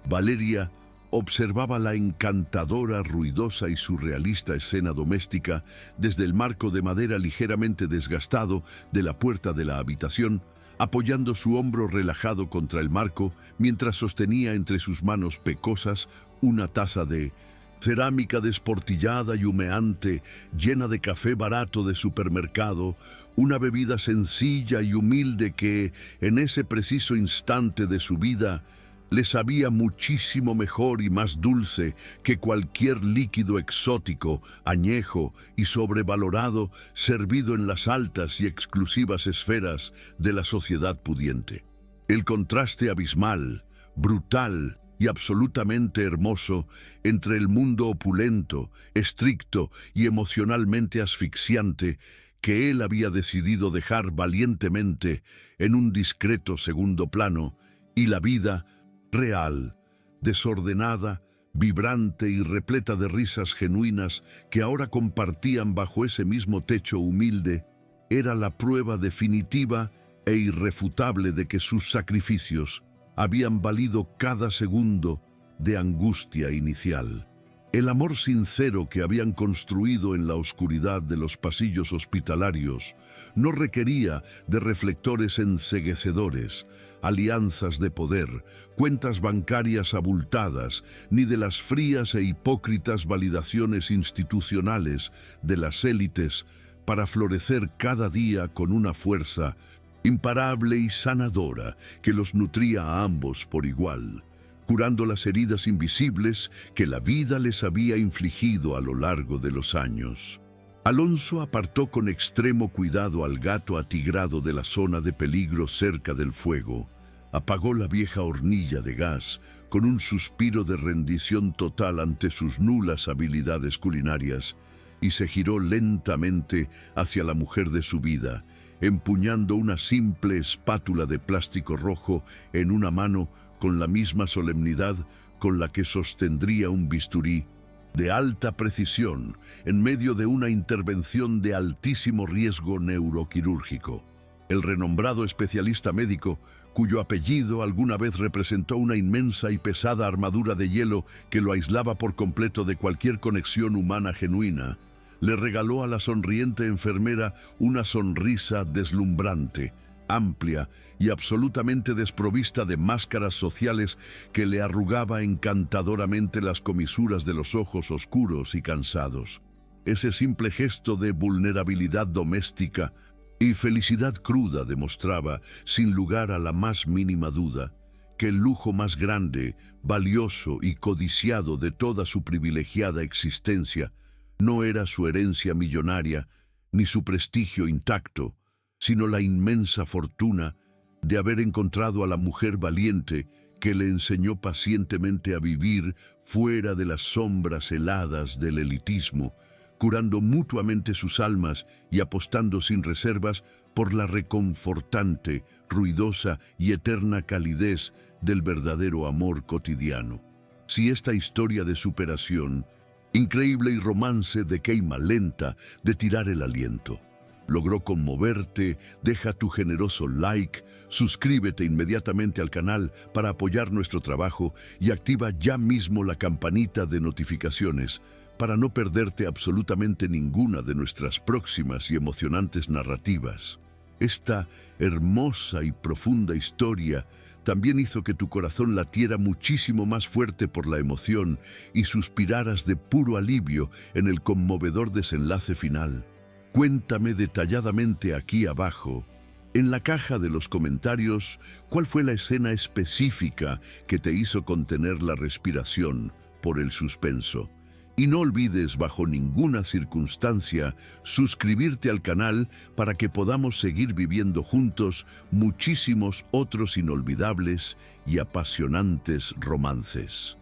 Valeria observaba la encantadora, ruidosa y surrealista escena doméstica desde el marco de madera ligeramente desgastado de la puerta de la habitación, apoyando su hombro relajado contra el marco mientras sostenía entre sus manos pecosas una taza de cerámica desportillada y humeante, llena de café barato de supermercado, una bebida sencilla y humilde que, en ese preciso instante de su vida, le sabía muchísimo mejor y más dulce que cualquier líquido exótico, añejo y sobrevalorado servido en las altas y exclusivas esferas de la sociedad pudiente. El contraste abismal, brutal y absolutamente hermoso entre el mundo opulento, estricto y emocionalmente asfixiante que él había decidido dejar valientemente en un discreto segundo plano, y la vida real, desordenada, vibrante y repleta de risas genuinas que ahora compartían bajo ese mismo techo humilde, era la prueba definitiva e irrefutable de que sus sacrificios habían valido cada segundo de angustia inicial. El amor sincero que habían construido en la oscuridad de los pasillos hospitalarios no requería de reflectores enceguecedores, alianzas de poder, cuentas bancarias abultadas, ni de las frías e hipócritas validaciones institucionales de las élites para florecer cada día con una fuerza imparable y sanadora que los nutría a ambos por igual, curando las heridas invisibles que la vida les había infligido a lo largo de los años. Alonso apartó con extremo cuidado al gato atigrado de la zona de peligro cerca del fuego, apagó la vieja hornilla de gas con un suspiro de rendición total ante sus nulas habilidades culinarias y se giró lentamente hacia la mujer de su vida, empuñando una simple espátula de plástico rojo en una mano con la misma solemnidad con la que sostendría un bisturí de alta precisión en medio de una intervención de altísimo riesgo neuroquirúrgico. el renombrado especialista médico, cuyo apellido alguna vez representó una inmensa y pesada armadura de hielo que lo aislaba por completo de cualquier conexión humana genuina, le regaló a la sonriente enfermera una sonrisa deslumbrante, amplia y absolutamente desprovista de máscaras sociales que le arrugaba encantadoramente las comisuras de los ojos oscuros y cansados. Ese simple gesto de vulnerabilidad doméstica y felicidad cruda demostraba, sin lugar a la más mínima duda, que el lujo más grande, valioso y codiciado de toda su privilegiada existencia no era su herencia millonaria ni su prestigio intacto, sino la inmensa fortuna de haber encontrado a la mujer valiente que le enseñó pacientemente a vivir fuera de las sombras heladas del elitismo, curando mutuamente sus almas y apostando sin reservas por la reconfortante, ruidosa y eterna calidez del verdadero amor cotidiano. Si esta historia de superación, increíble y romance de queima lenta de tirar el aliento, logró conmoverte, deja tu generoso like, suscríbete inmediatamente al canal para apoyar nuestro trabajo y activa ya mismo la campanita de notificaciones para no perderte absolutamente ninguna de nuestras próximas y emocionantes narrativas. Esta hermosa y profunda historia también hizo que tu corazón latiera muchísimo más fuerte por la emoción y suspiraras de puro alivio en el conmovedor desenlace final. Cuéntame detalladamente aquí abajo, en la caja de los comentarios, cuál fue la escena específica que te hizo contener la respiración por el suspenso. Y no olvides bajo ninguna circunstancia suscribirte al canal para que podamos seguir viviendo juntos muchísimos otros inolvidables y apasionantes romances.